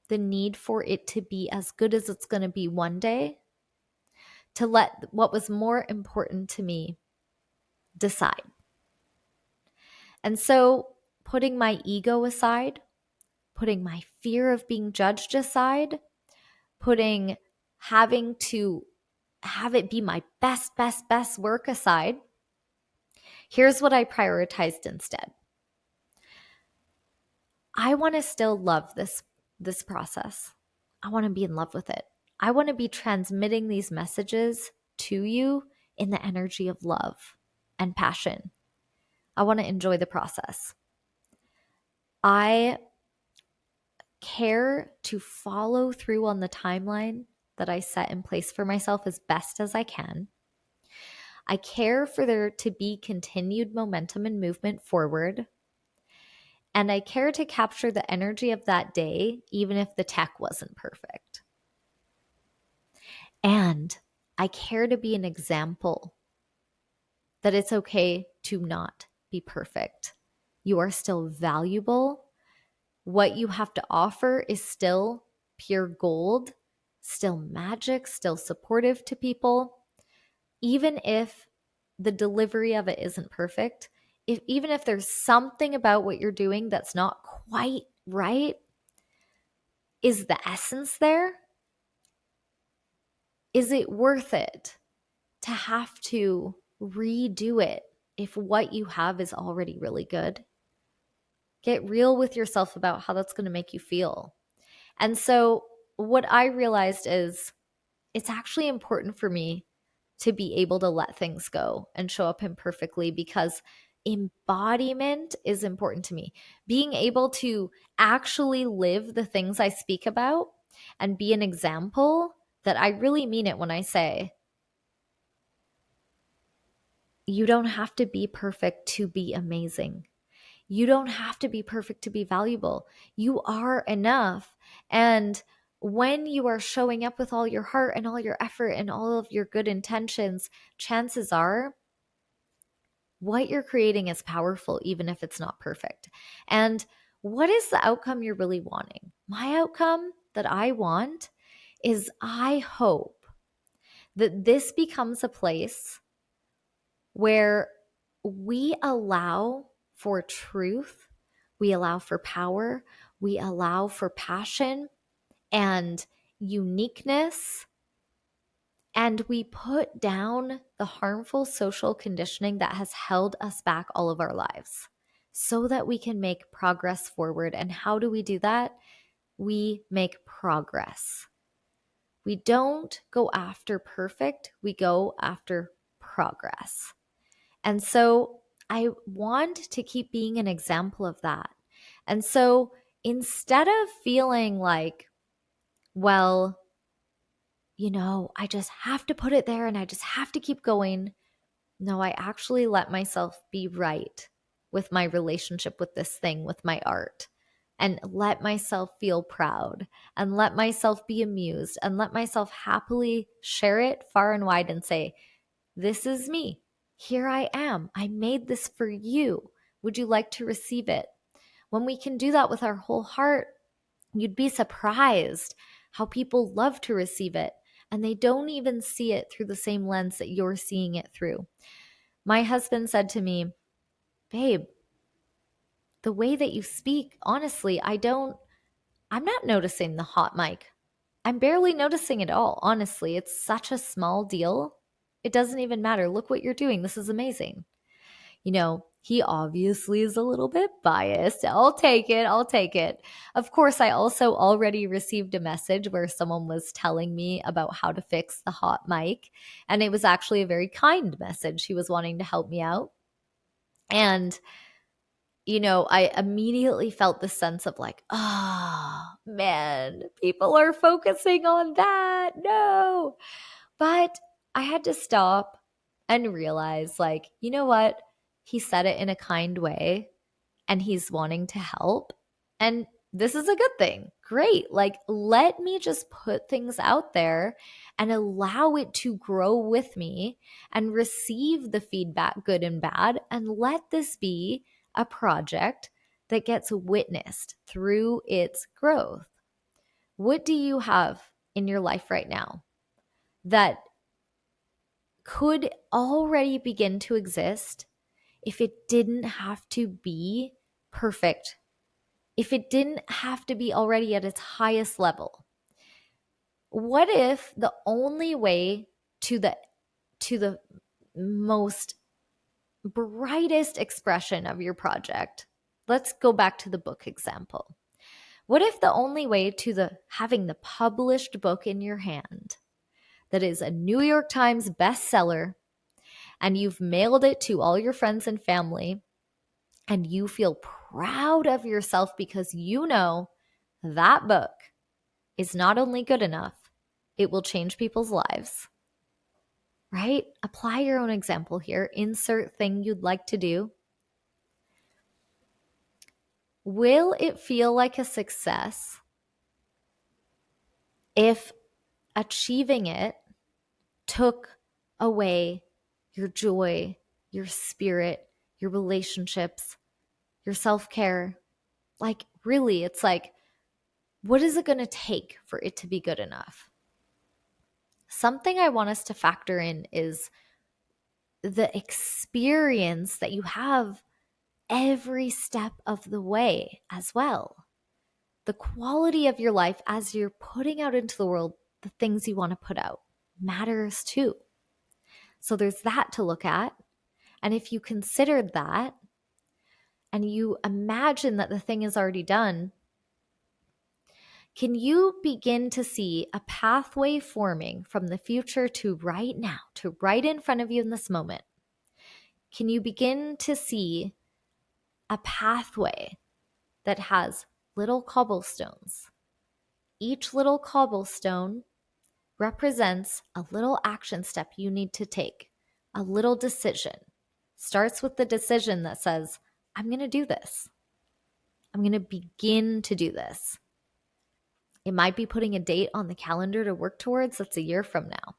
the need for it to be as good as it's going to be one day, to let what was more important to me decide. And so, putting my ego aside, putting my fear of being judged aside, putting having to have it be my best work aside, here's what I prioritized instead. I want to still love this process. I want to be in love with it. I want to be transmitting these messages to you in the energy of love and passion. I want to enjoy the process. I care to follow through on the timeline that I set in place for myself as best as I can. I care for there to be continued momentum and movement forward. And I care to capture the energy of that day, even if the tech wasn't perfect. And I care to be an example that it's okay to not be perfect. You are still valuable. What you have to offer is still pure gold, still magic, still supportive to people. Even if the delivery of it isn't perfect, even if there's something about what you're doing that's not quite right, is the essence there? Is it worth it to have to redo it if what you have is already really good? Get real with yourself about how that's going to make you feel. And so what I realized is it's actually important for me to be able to let things go and show up imperfectly, because embodiment is important to me. Being able to actually live the things I speak about and be an example that I really mean it when I say, you don't have to be perfect to be amazing. You don't have to be perfect to be valuable. You are enough. And when you are showing up with all your heart and all your effort and all of your good intentions, chances are what you're creating is powerful, even if it's not perfect. And what is the outcome you're really wanting? My outcome that I want is I hope that this becomes a place where we allow for truth, we allow for power, we allow for passion and uniqueness, and we put down the harmful social conditioning that has held us back all of our lives so that we can make progress forward. And how do we do that? We make progress. We don't go after perfect, we go after progress. And so I want to keep being an example of that. And so instead of feeling like, well, I just have to put it there and I just have to keep going, No, I actually let myself be right with my relationship with this thing, with my art, and let myself feel proud and let myself be amused and let myself happily share it far and wide and say, this is me. Here I am. I made this for you. Would you like to receive it? When we can do that with our whole heart, you'd be surprised how people love to receive it and they don't even see it through the same lens that you're seeing it through. My husband said to me, babe, the way that you speak, honestly, I'm not noticing the hot mic. I'm barely noticing it all, honestly. It's such a small deal. It doesn't even matter. Look what you're doing. This is amazing. He obviously is a little bit biased. I'll take it. I'll take it. Of course, I also already received a message where someone was telling me about how to fix the hot mic. And it was actually a very kind message. He was wanting to help me out. And I immediately felt this sense of like, oh man, people are focusing on that. No. But I had to stop and realize, like, you know what? He said it in a kind way and he's wanting to help. And this is a good thing. Great. Like, let me just put things out there and allow it to grow with me and receive the feedback, good and bad, and let this be a project that gets witnessed through its growth. What do you have in your life right now that could already begin to exist if it didn't have to be perfect, if it didn't have to be already at its highest level? What if the only way to the most brightest expression of your project, let's go back to the book example. What if the only way to having the published book in your hand that is a New York Times bestseller and you've mailed it to all your friends and family and you feel proud of yourself because you know that book is not only good enough, it will change people's lives, right? Apply your own example here. Insert thing you'd like to do. Will it feel like a success if achieving it took away your joy, your spirit, your relationships, your self-care? Like, really, it's like, what is it going to take for it to be good enough? Something I want us to factor in is the experience that you have every step of the way as well. The quality of your life as you're putting out into the world the things you want to put out matters too. So there's that to look at. And if you considered that and you imagine that the thing is already done, can you begin to see a pathway forming from the future to right now, to right in front of you in this moment? Can you begin to see a pathway that has little cobblestones? Each little cobblestone represents a little action step you need to take, a little decision. Starts with the decision that says, I'm going to do this. I'm going to begin to do this. It might be putting a date on the calendar to work towards. That's a year from now.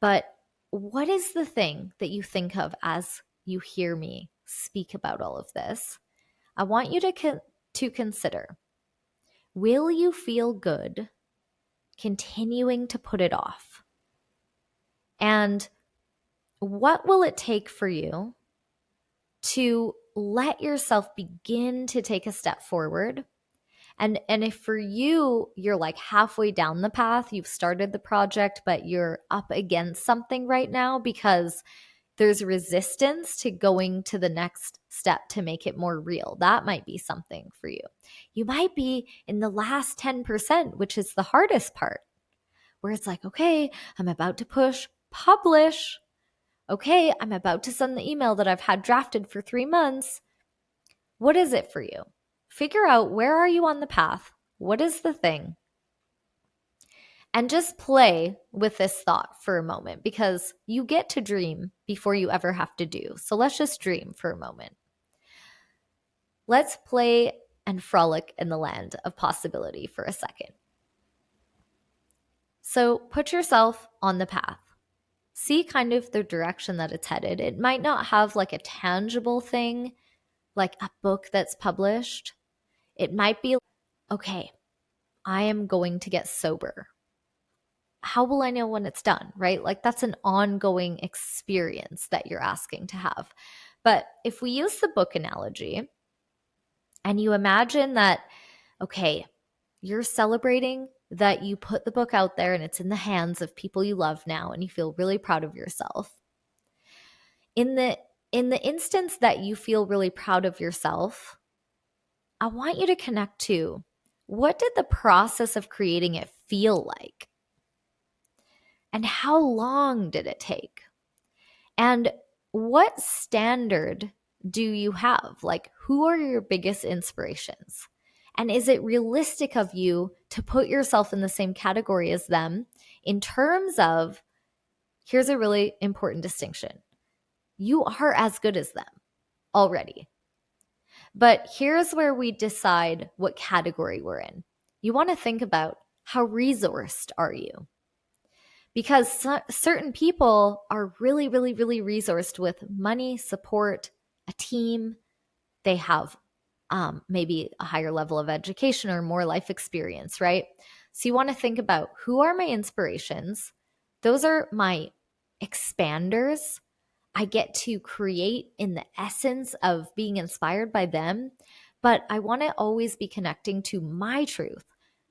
But what is the thing that you think of as you hear me speak about all of this? I want you to consider, will you feel good continuing to put it off? And what will it take for you to let yourself begin to take a step forward? And if for you, you're like halfway down the path, you've started the project, but you're up against something right now because there's resistance to going to the next step to make it more real. That might be something for you. You might be in the last 10%, which is the hardest part, where it's like, okay, I'm about to push publish. Okay, I'm about to send the email that I've had drafted for 3 months. What is it for you? Figure out, where are you on the path? What is the thing? And just play with this thought for a moment, because you get to dream before you ever have to do. So let's just dream for a moment. Let's play and frolic in the land of possibility for a second. So put yourself on the path. See kind of the direction that it's headed. It might not have like a tangible thing, like a book that's published. It might be, okay, I am going to get sober. How will I know when it's done, right? Like that's an ongoing experience that you're asking to have. But if we use the book analogy and you imagine that, okay, you're celebrating that you put the book out there and it's in the hands of people you love now and you feel really proud of yourself. In the instance that you feel really proud of yourself, I want you to connect to, what did the process of creating it feel like? And how long did it take? And what standard do you have? Like, who are your biggest inspirations? And is it realistic of you to put yourself in the same category as them in terms of, here's a really important distinction. You are as good as them already. But here's where we decide what category we're in. You want to think about, how resourced are you? Because certain people are really, really, really resourced with money, support, a team. They have maybe a higher level of education or more life experience, right? So you want to think about, who are my inspirations? Those are my expanders. I get to create in the essence of being inspired by them, but I want to always be connecting to my truth,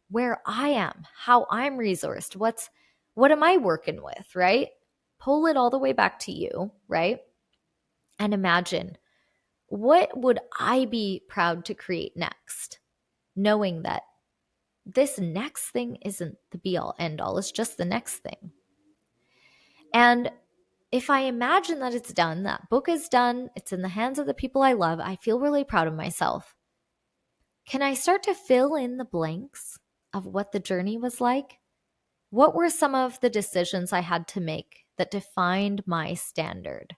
where I am, how I'm resourced, what am I working with, right? Pull it all the way back to you, right? And imagine, what would I be proud to create next? Knowing that this next thing isn't the be all end all, it's just the next thing. And if I imagine that it's done, that book is done, it's in the hands of the people I love, I feel really proud of myself. Can I start to fill in the blanks of what the journey was like? What were some of the decisions I had to make that defined my standard?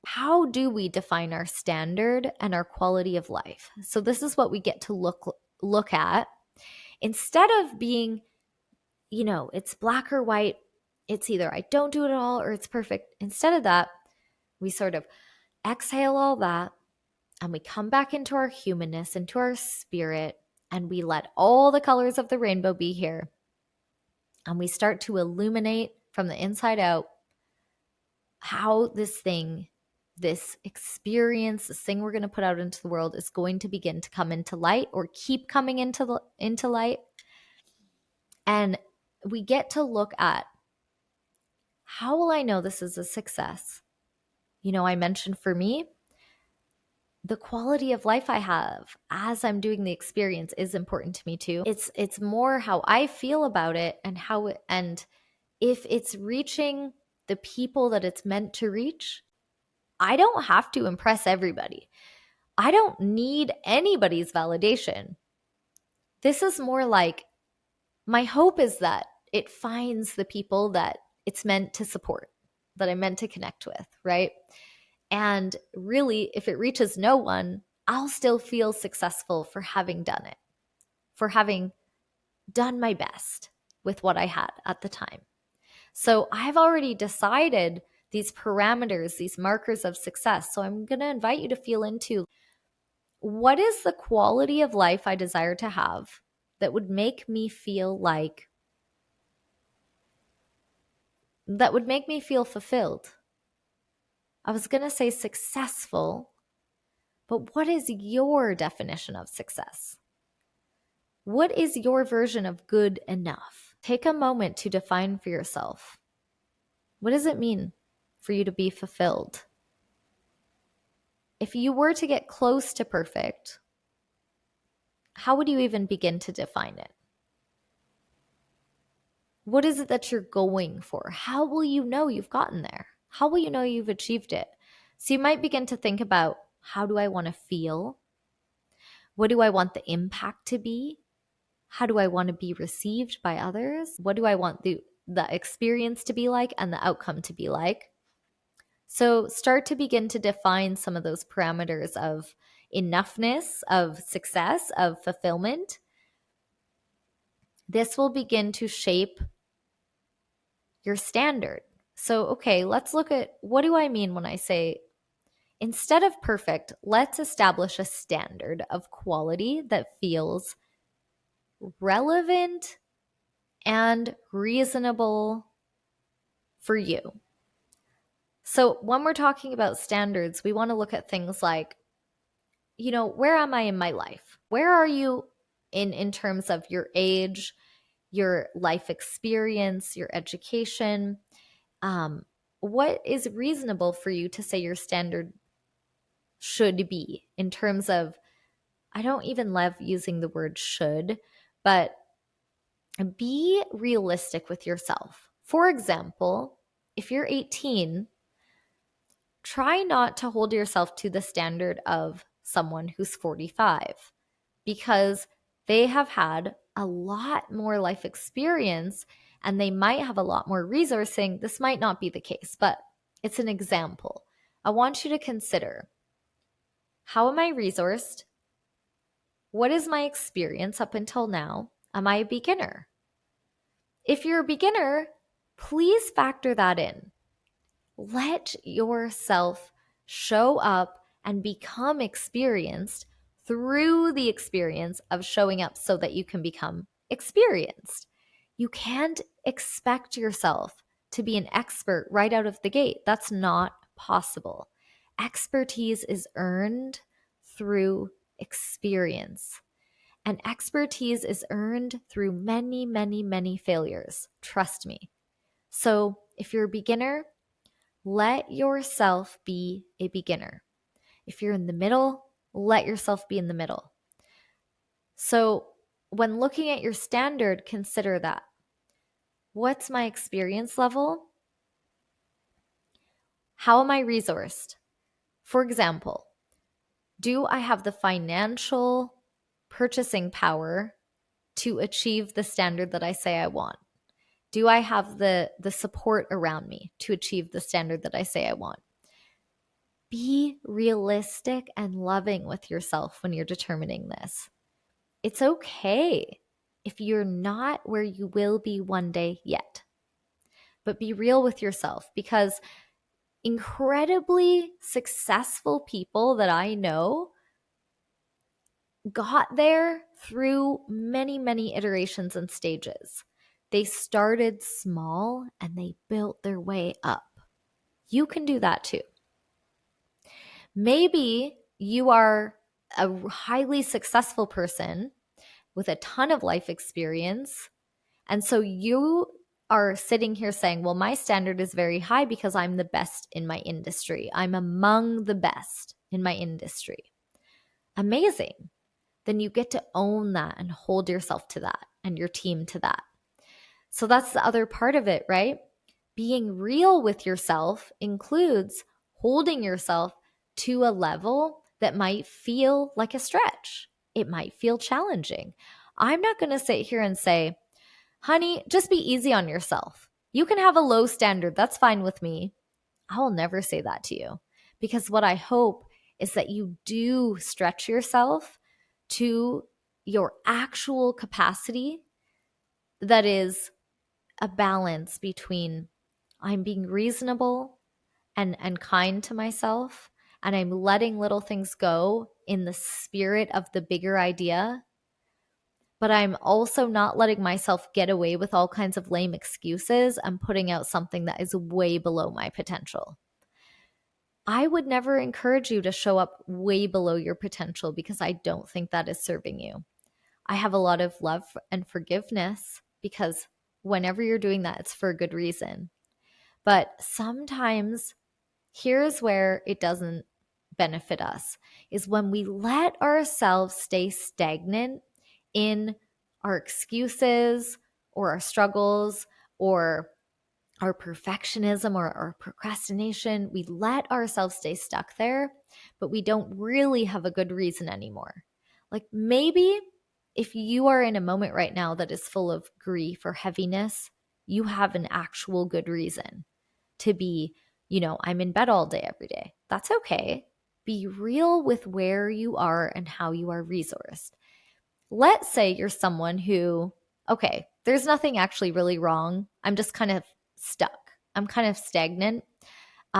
How do we define our standard and our quality of life? So this is what we get to look at. Instead of being, it's black or white, it's either I don't do it at all or it's perfect. Instead of that, we sort of exhale all that and we come back into our humanness, into our spirit, and we let all the colors of the rainbow be here. And we start to illuminate from the inside out how this experience, this thing we're going to put out into the world, is going to begin to come into light, or keep coming into light. And we get to look at, how will I know this is a success? I mentioned, for me, the quality of life I have as I'm doing the experience is important to me too. It's more how I feel about it, and if it's reaching the people that it's meant to reach. I don't have to impress everybody. I don't need anybody's validation. This is more like, my hope is that it finds the people that it's meant to support, that I'm meant to connect with, right? And really, if it reaches no one, I'll still feel successful for having done it, for having done my best with what I had at the time. So I've already decided these parameters, these markers of success. So I'm going to invite you to feel into, what is the quality of life I desire to have that would make me feel fulfilled. I was going to say successful, but what is your definition of success? What is your version of good enough? Take a moment to define for yourself. What does it mean for you to be fulfilled? If you were to get close to perfect, how would you even begin to define it? What is it that you're going for? How will you know you've gotten there? How will you know you've achieved it? So you might begin to think about, how do I want to feel? What do I want the impact to be? How do I want to be received by others? What do I want the experience to be like and the outcome to be like? So start to begin to define some of those parameters of enoughness, of success, of fulfillment. This will begin to shape your standard. So, okay, let's look at what do I mean when I say instead of perfect, let's establish a standard of quality that feels relevant and reasonable for you. So, when we're talking about standards, we want to look at things like, where am I in my life? Where are you in terms of your age, your life experience, your education? What is reasonable for you to say your standard should be in terms of, I don't even love using the word should, but be realistic with yourself. For example, if you're 18, try not to hold yourself to the standard of someone who's 45 because they have had a lot more life experience and they might have a lot more resourcing. This might not be the case, but it's an example. I want you to consider, how am I resourced? What is my experience up until now? Am I a beginner? If you're a beginner, please factor that in. Let yourself show up and become experienced through the experience of showing up so that you can become experienced. You can't expect yourself to be an expert right out of the gate. That's not possible. Expertise is earned through experience. And expertise is earned through many, many, many failures. Trust me. So if you're a beginner, let yourself be a beginner. If you're in the middle, let yourself be in the middle. So when looking at your standard, consider that. What's my experience level? How am I resourced? For example, do I have the financial purchasing power to achieve the standard that I say I want? Do I have the support around me to achieve the standard that I say I want? Be realistic and loving with yourself when you're determining this. It's okay if you're not where you will be one day yet, but be real with yourself because incredibly successful people that I know got there through many, many iterations and stages. They started small and they built their way up. You can do that too. Maybe you are a highly successful person with a ton of life experience. And so you are sitting here saying, well, my standard is very high because I'm the best in my industry. I'm among the best in my industry. Amazing. Then you get to own that and hold yourself to that and your team to that. So that's the other part of it, right? Being real with yourself includes holding yourself to a level that might feel like a stretch. It might feel challenging. I'm not going to sit here and say, honey, just be easy on yourself. You can have a low standard. That's fine with me. I will never say that to you because what I hope is that you do stretch yourself to your actual capacity that is a balance between I'm being reasonable and kind to myself, and I'm letting little things go in the spirit of the bigger idea, but I'm also not letting myself get away with all kinds of lame excuses and putting out something that is way below my potential. I would never encourage you to show up way below your potential because I don't think that is serving you. I have a lot of love and forgiveness because whenever you're doing that, it's for a good reason. But sometimes here's where it doesn't benefit us is when we let ourselves stay stagnant in our excuses or our struggles or our perfectionism or our procrastination. We let ourselves stay stuck there, but we don't really have a good reason anymore. Like maybe if you are in a moment right now that is full of grief or heaviness, you have an actual good reason to be, I'm in bed all day every day. That's okay. Be real with where you are and how you are resourced. Let's say you're someone who, okay, there's nothing actually really wrong. I'm just kind of stuck. I'm kind of stagnant.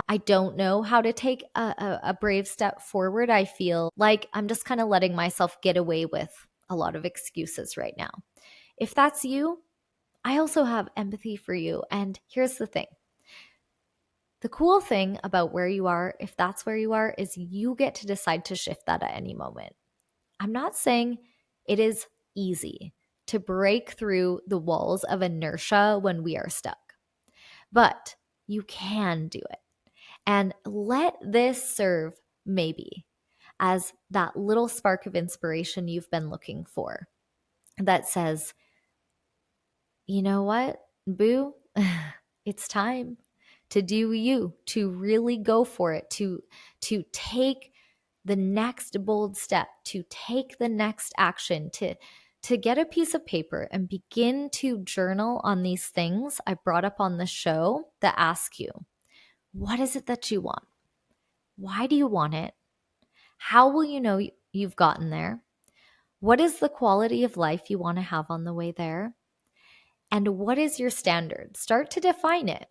I don't know how to take a brave step forward. I feel like I'm just kind of letting myself get away with a lot of excuses right now. If that's you, I also have empathy for you. And here's the thing. The cool thing about where you are, if that's where you are, is you get to decide to shift that at any moment. I'm not saying it is easy to break through the walls of inertia when we are stuck, but you can do it. And let this serve maybe as that little spark of inspiration you've been looking for that says, you know what, boo, it's time to do you, to really go for it, to take the next bold step, to take the next action, to get a piece of paper and begin to journal on these things I brought up on the show that ask you, what is it that you want? Why do you want it? How will you know you've gotten there? What is the quality of life you want to have on the way there? And what is your standard? Start to define it.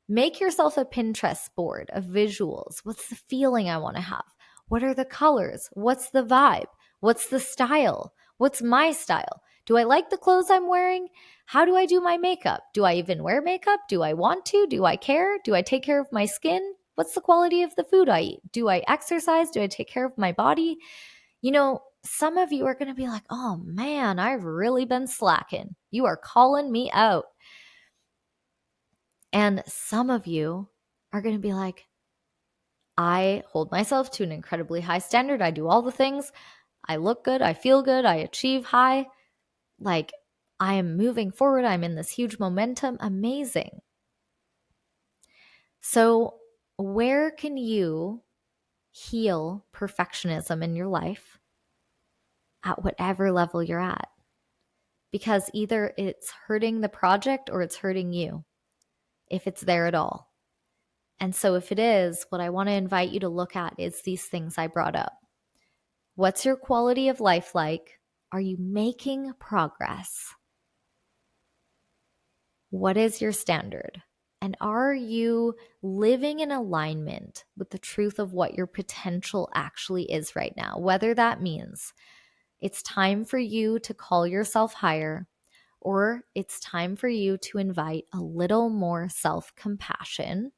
Make yourself a Pinterest board of visuals. What's the feeling I want to have? What are the colors? What's the vibe? What's the style? What's my style? Do I like the clothes I'm wearing? How do I do my makeup? Do I even wear makeup? Do I want to? Do I care? Do I take care of my skin? What's the quality of the food I eat? Do I exercise? Do I take care of my body? Some of you are going to be like, oh man, I've really been slacking. You are calling me out. And some of you are going to be like, I hold myself to an incredibly high standard. I do all the things. I look good. I feel good. I achieve high. Like, I am moving forward. I'm in this huge momentum. Amazing. So, where can you heal perfectionism in your life at whatever level you're at? Because either it's hurting the project or it's hurting you, if it's there at all. And so if it is, what I want to invite you to look at is these things I brought up. What's your quality of life like? Are you making progress? What is your standard? And are you living in alignment with the truth of what your potential actually is right now? Whether that means it's time for you to call yourself higher, or it's time for you to invite a little more self-compassion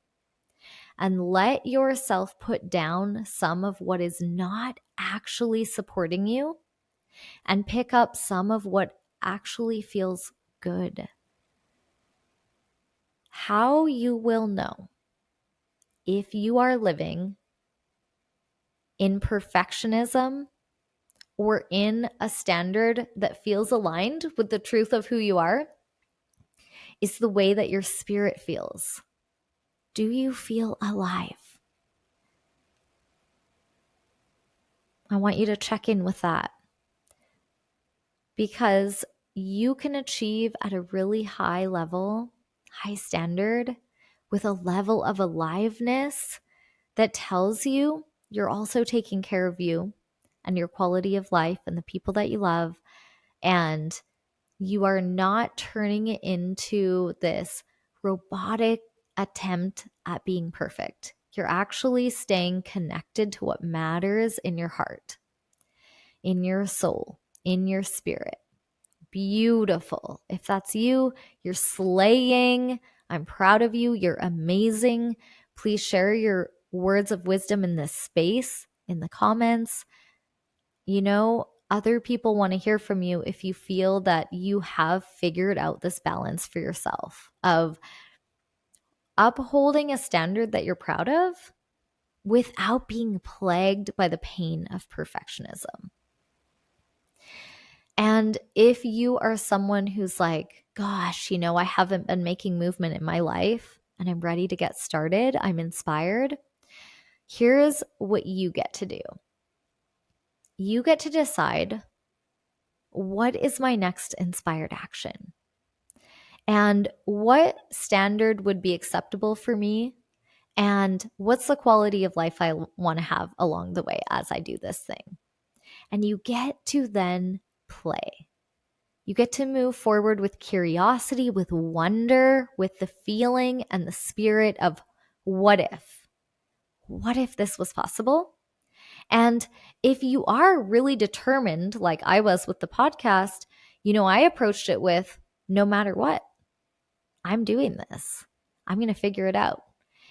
and let yourself put down some of what is not actually supporting you and pick up some of what actually feels good. How you will know if you are living in perfectionism or in a standard that feels aligned with the truth of who you are is the way that your spirit feels. Do you feel alive? I want you to check in with that, because you can achieve at a really high level, high standard, with a level of aliveness that tells you you're also taking care of you and your quality of life and the people that you love. And you are not turning it into this robotic attempt at being perfect. You're actually staying connected to what matters in your heart, in your soul, in your spirit. Beautiful. If that's you, you're slaying. I'm proud of you. You're amazing. Please share your words of wisdom in this space, in the comments. Other people want to hear from you if you feel that you have figured out this balance for yourself of upholding a standard that you're proud of without being plagued by the pain of perfectionism. And if you are someone who's like, gosh, I haven't been making movement in my life and I'm ready to get started, I'm inspired, here's what you get to do. You get to decide what is my next inspired action? And what standard would be acceptable for me? And what's the quality of life I want to have along the way as I do this thing? And you get to then play. You get to move forward with curiosity, with wonder, with the feeling and the spirit of what if? What if this was possible? And if you are really determined, like I was with the podcast, I approached it with no matter what, I'm doing this. I'm going to figure it out.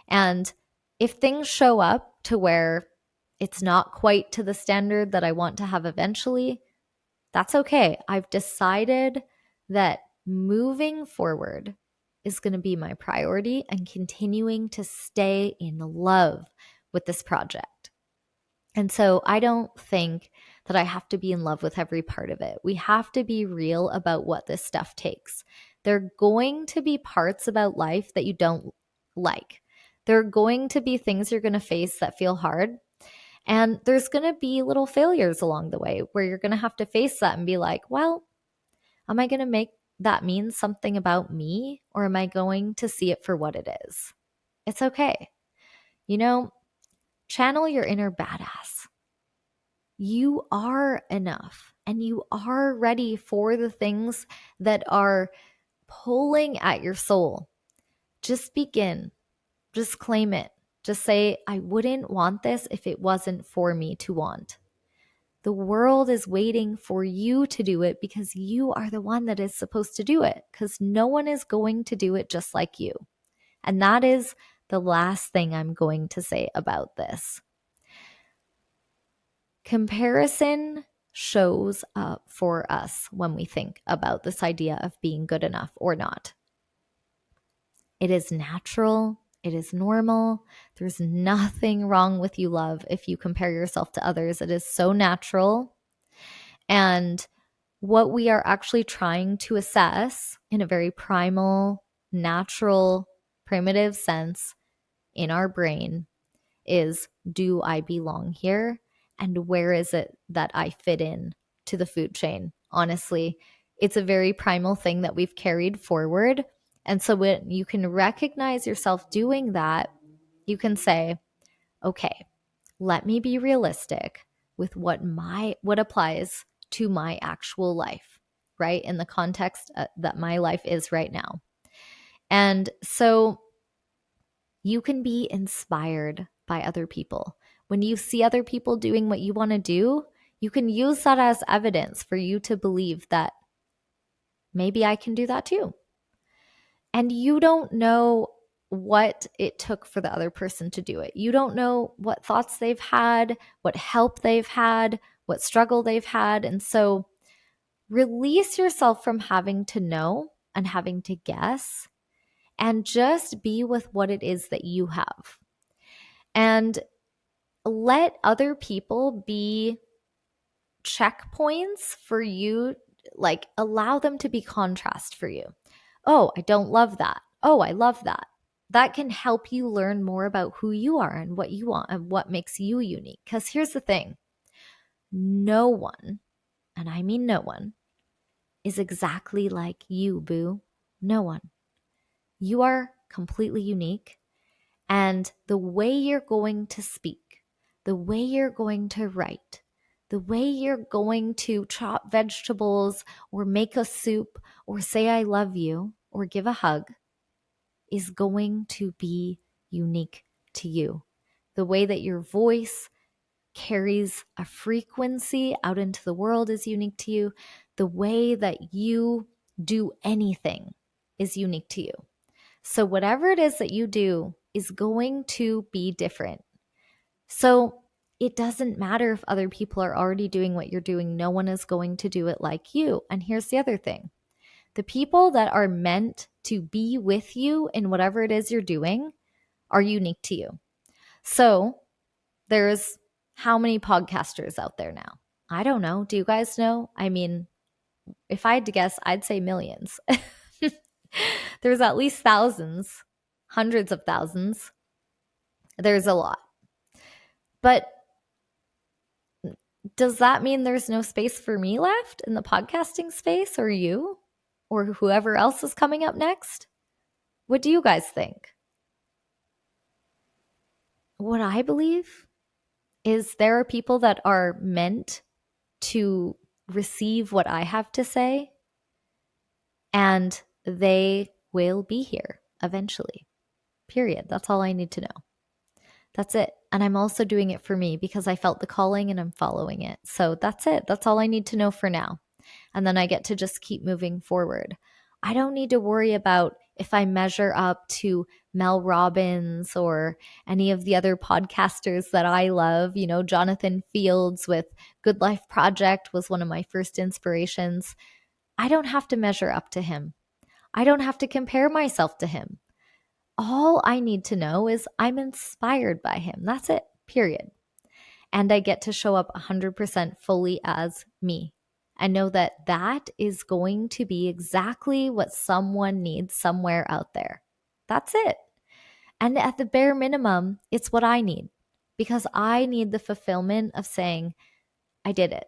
And if things show up to where it's not quite to the standard that I want to have eventually, that's okay. I've decided that moving forward is going to be my priority and continuing to stay in love with this project. And so I don't think that I have to be in love with every part of it. We have to be real about what this stuff takes. There are going to be parts about life that you don't like. There are going to be things you're going to face that feel hard. And there's going to be little failures along the way where you're going to have to face that and be like, well, am I going to make that mean something about me, or am I going to see it for what it is? It's okay. Channel your inner badass. You are enough and you are ready for the things that are pulling at your soul. Just begin. Just claim it. Just say, I wouldn't want this if it wasn't for me to want. The world is waiting for you to do it because you are the one that is supposed to do it, because no one is going to do it just like you. And that is the last thing I'm going to say about this. Comparison shows up for us when we think about this idea of being good enough or not. It is natural. It is normal. There's nothing wrong with you, love, if you compare yourself to others. It is so natural. And what we are actually trying to assess in a very primal, natural, primitive sense in our brain is, do I belong here? And where is it that I fit in to the food chain? Honestly, it's a very primal thing that we've carried forward. And so when you can recognize yourself doing that, you can say, okay, let me be realistic with what applies to my actual life, right? In the context that my life is right now. And so you can be inspired by other people. When you see other people doing what you want to do, you can use that as evidence for you to believe that maybe I can do that too. And you don't know what it took for the other person to do it. You don't know what thoughts they've had, what help they've had, what struggle they've had. And so release yourself from having to know and having to guess, and just be with what it is that you have. And let other people be checkpoints for you, like allow them to be contrast for you. Oh, I don't love that. Oh, I love that. That can help you learn more about who you are and what you want and what makes you unique. Because here's the thing, no one, and I mean no one, is exactly like you, boo. No one. You are completely unique. And the way you're going to speak, the way you're going to write, the way you're going to chop vegetables or make a soup or say I love you or give a hug is going to be unique to you. The way that your voice carries a frequency out into the world is unique to you. The way that you do anything is unique to you. So whatever it is that you do is going to be different. So it doesn't matter if other people are already doing what you're doing. No one is going to do it like you. And here's the other thing. The people that are meant to be with you in whatever it is you're doing are unique to you. So there's how many podcasters out there now? I don't know. Do you guys know? I mean, if I had to guess, I'd say millions. There's at least thousands, hundreds of thousands. There's a lot. But Does that mean there's no space for me left in the podcasting space, or you, or whoever else is coming up next? What do you guys think? What I believe is there are people that are meant to receive what I have to say, and they will be here eventually. Period. That's all I need to know. That's it. And I'm also doing it for me because I felt the calling and I'm following it. So that's it. That's all I need to know for now. And then I get to just keep moving forward. I don't need to worry about if I measure up to Mel Robbins or any of the other podcasters that I love. You know, Jonathan Fields with Good Life Project was one of my first inspirations. I don't have to measure up to him. I don't have to compare myself to him. All I need to know is I'm inspired by him. That's it, period. And I get to show up 100% fully as me. And know that that is going to be exactly what someone needs somewhere out there. That's it. And at the bare minimum, it's what I need because I need the fulfillment of saying, I did it.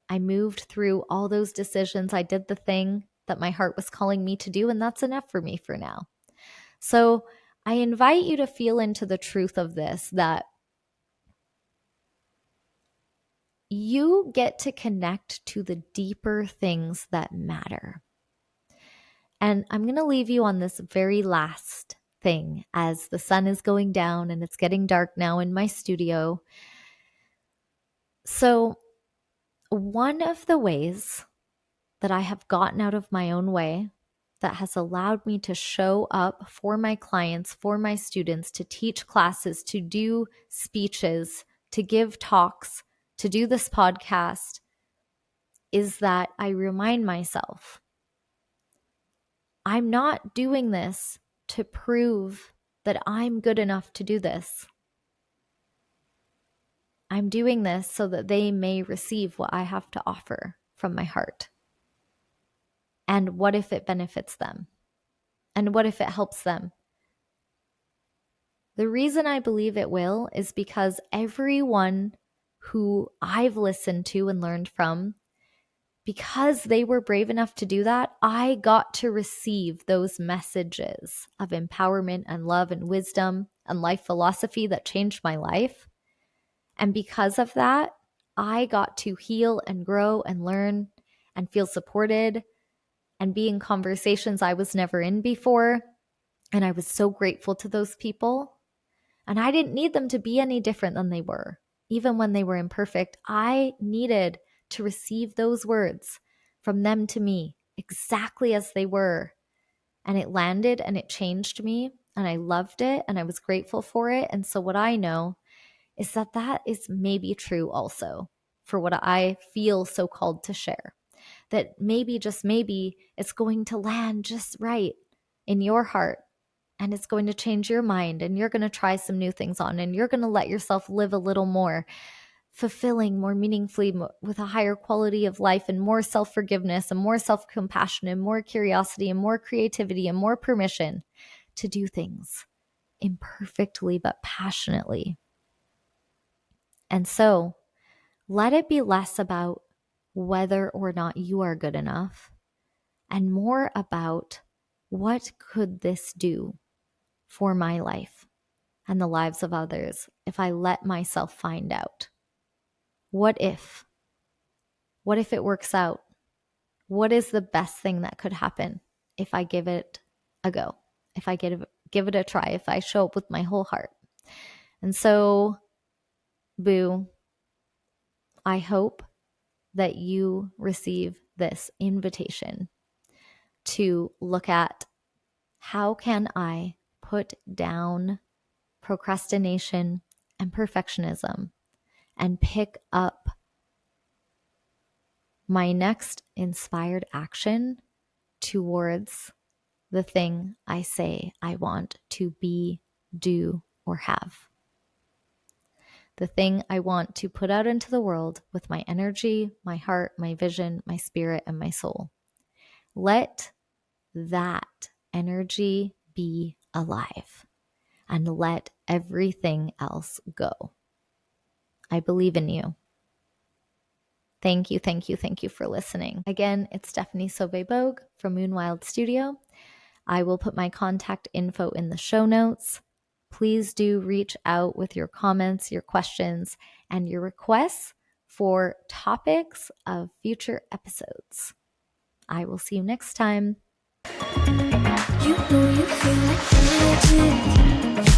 I moved through all those decisions. I did the thing that my heart was calling me to do, and that's enough for me for now. So I invite you to feel into the truth of this, that you get to connect to the deeper things that matter. And I'm going to leave you on this very last thing as the sun is going down and it's getting dark now in my studio. So one of the ways that I have gotten out of my own way that has allowed me to show up for my clients, for my students, to teach classes, to do speeches, to give talks, to do this podcast, is that I remind myself, I'm not doing this to prove that I'm good enough to do this. I'm doing this so that they may receive what I have to offer from my heart. And what if it benefits them? And what if it helps them? The reason I believe it will is because everyone who I've listened to and learned from, because they were brave enough to do that, I got to receive those messages of empowerment and love and wisdom and life philosophy that changed my life. And because of that, I got to heal and grow and learn and feel supported and be in conversations I was never in before. And I was so grateful to those people. And I didn't need them to be any different than they were. Even when they were imperfect, I needed to receive those words from them to me exactly as they were. And it landed and it changed me. And I loved it and I was grateful for it. And so what I know is that that is maybe true also for what I feel so called to share. That maybe, just maybe, it's going to land just right in your heart. And it's going to change your mind, and you're going to try some new things on, and you're going to let yourself live a little more fulfilling, more meaningfully, with a higher quality of life, and more self-forgiveness, and more self-compassion, and more curiosity, and more creativity, and more permission to do things imperfectly but passionately. And so let it be less about whether or not you are good enough and more about what could this do for my life and the lives of others if I let myself find out. What if? What if it works out? What is the best thing that could happen if I give it a go? If I give it a try, if I show up with my whole heart. And so, boo, I hope that you receive this invitation to look at how can I put down procrastination and perfectionism and pick up my next inspired action towards the thing I say I want to be, do, or have. The thing I want to put out into the world with my energy, my heart, my vision, my spirit, and my soul. Let that energy be alive and let everything else go. I believe in you. Thank you, thank you, thank you for listening. Again, it's Stephanie Sauvé-Bogue from Moonwild Studio. I will put my contact info in the show notes. Please do reach out with your comments, your questions, and your requests for topics of future episodes. I will see you next time. You know you feel like magic.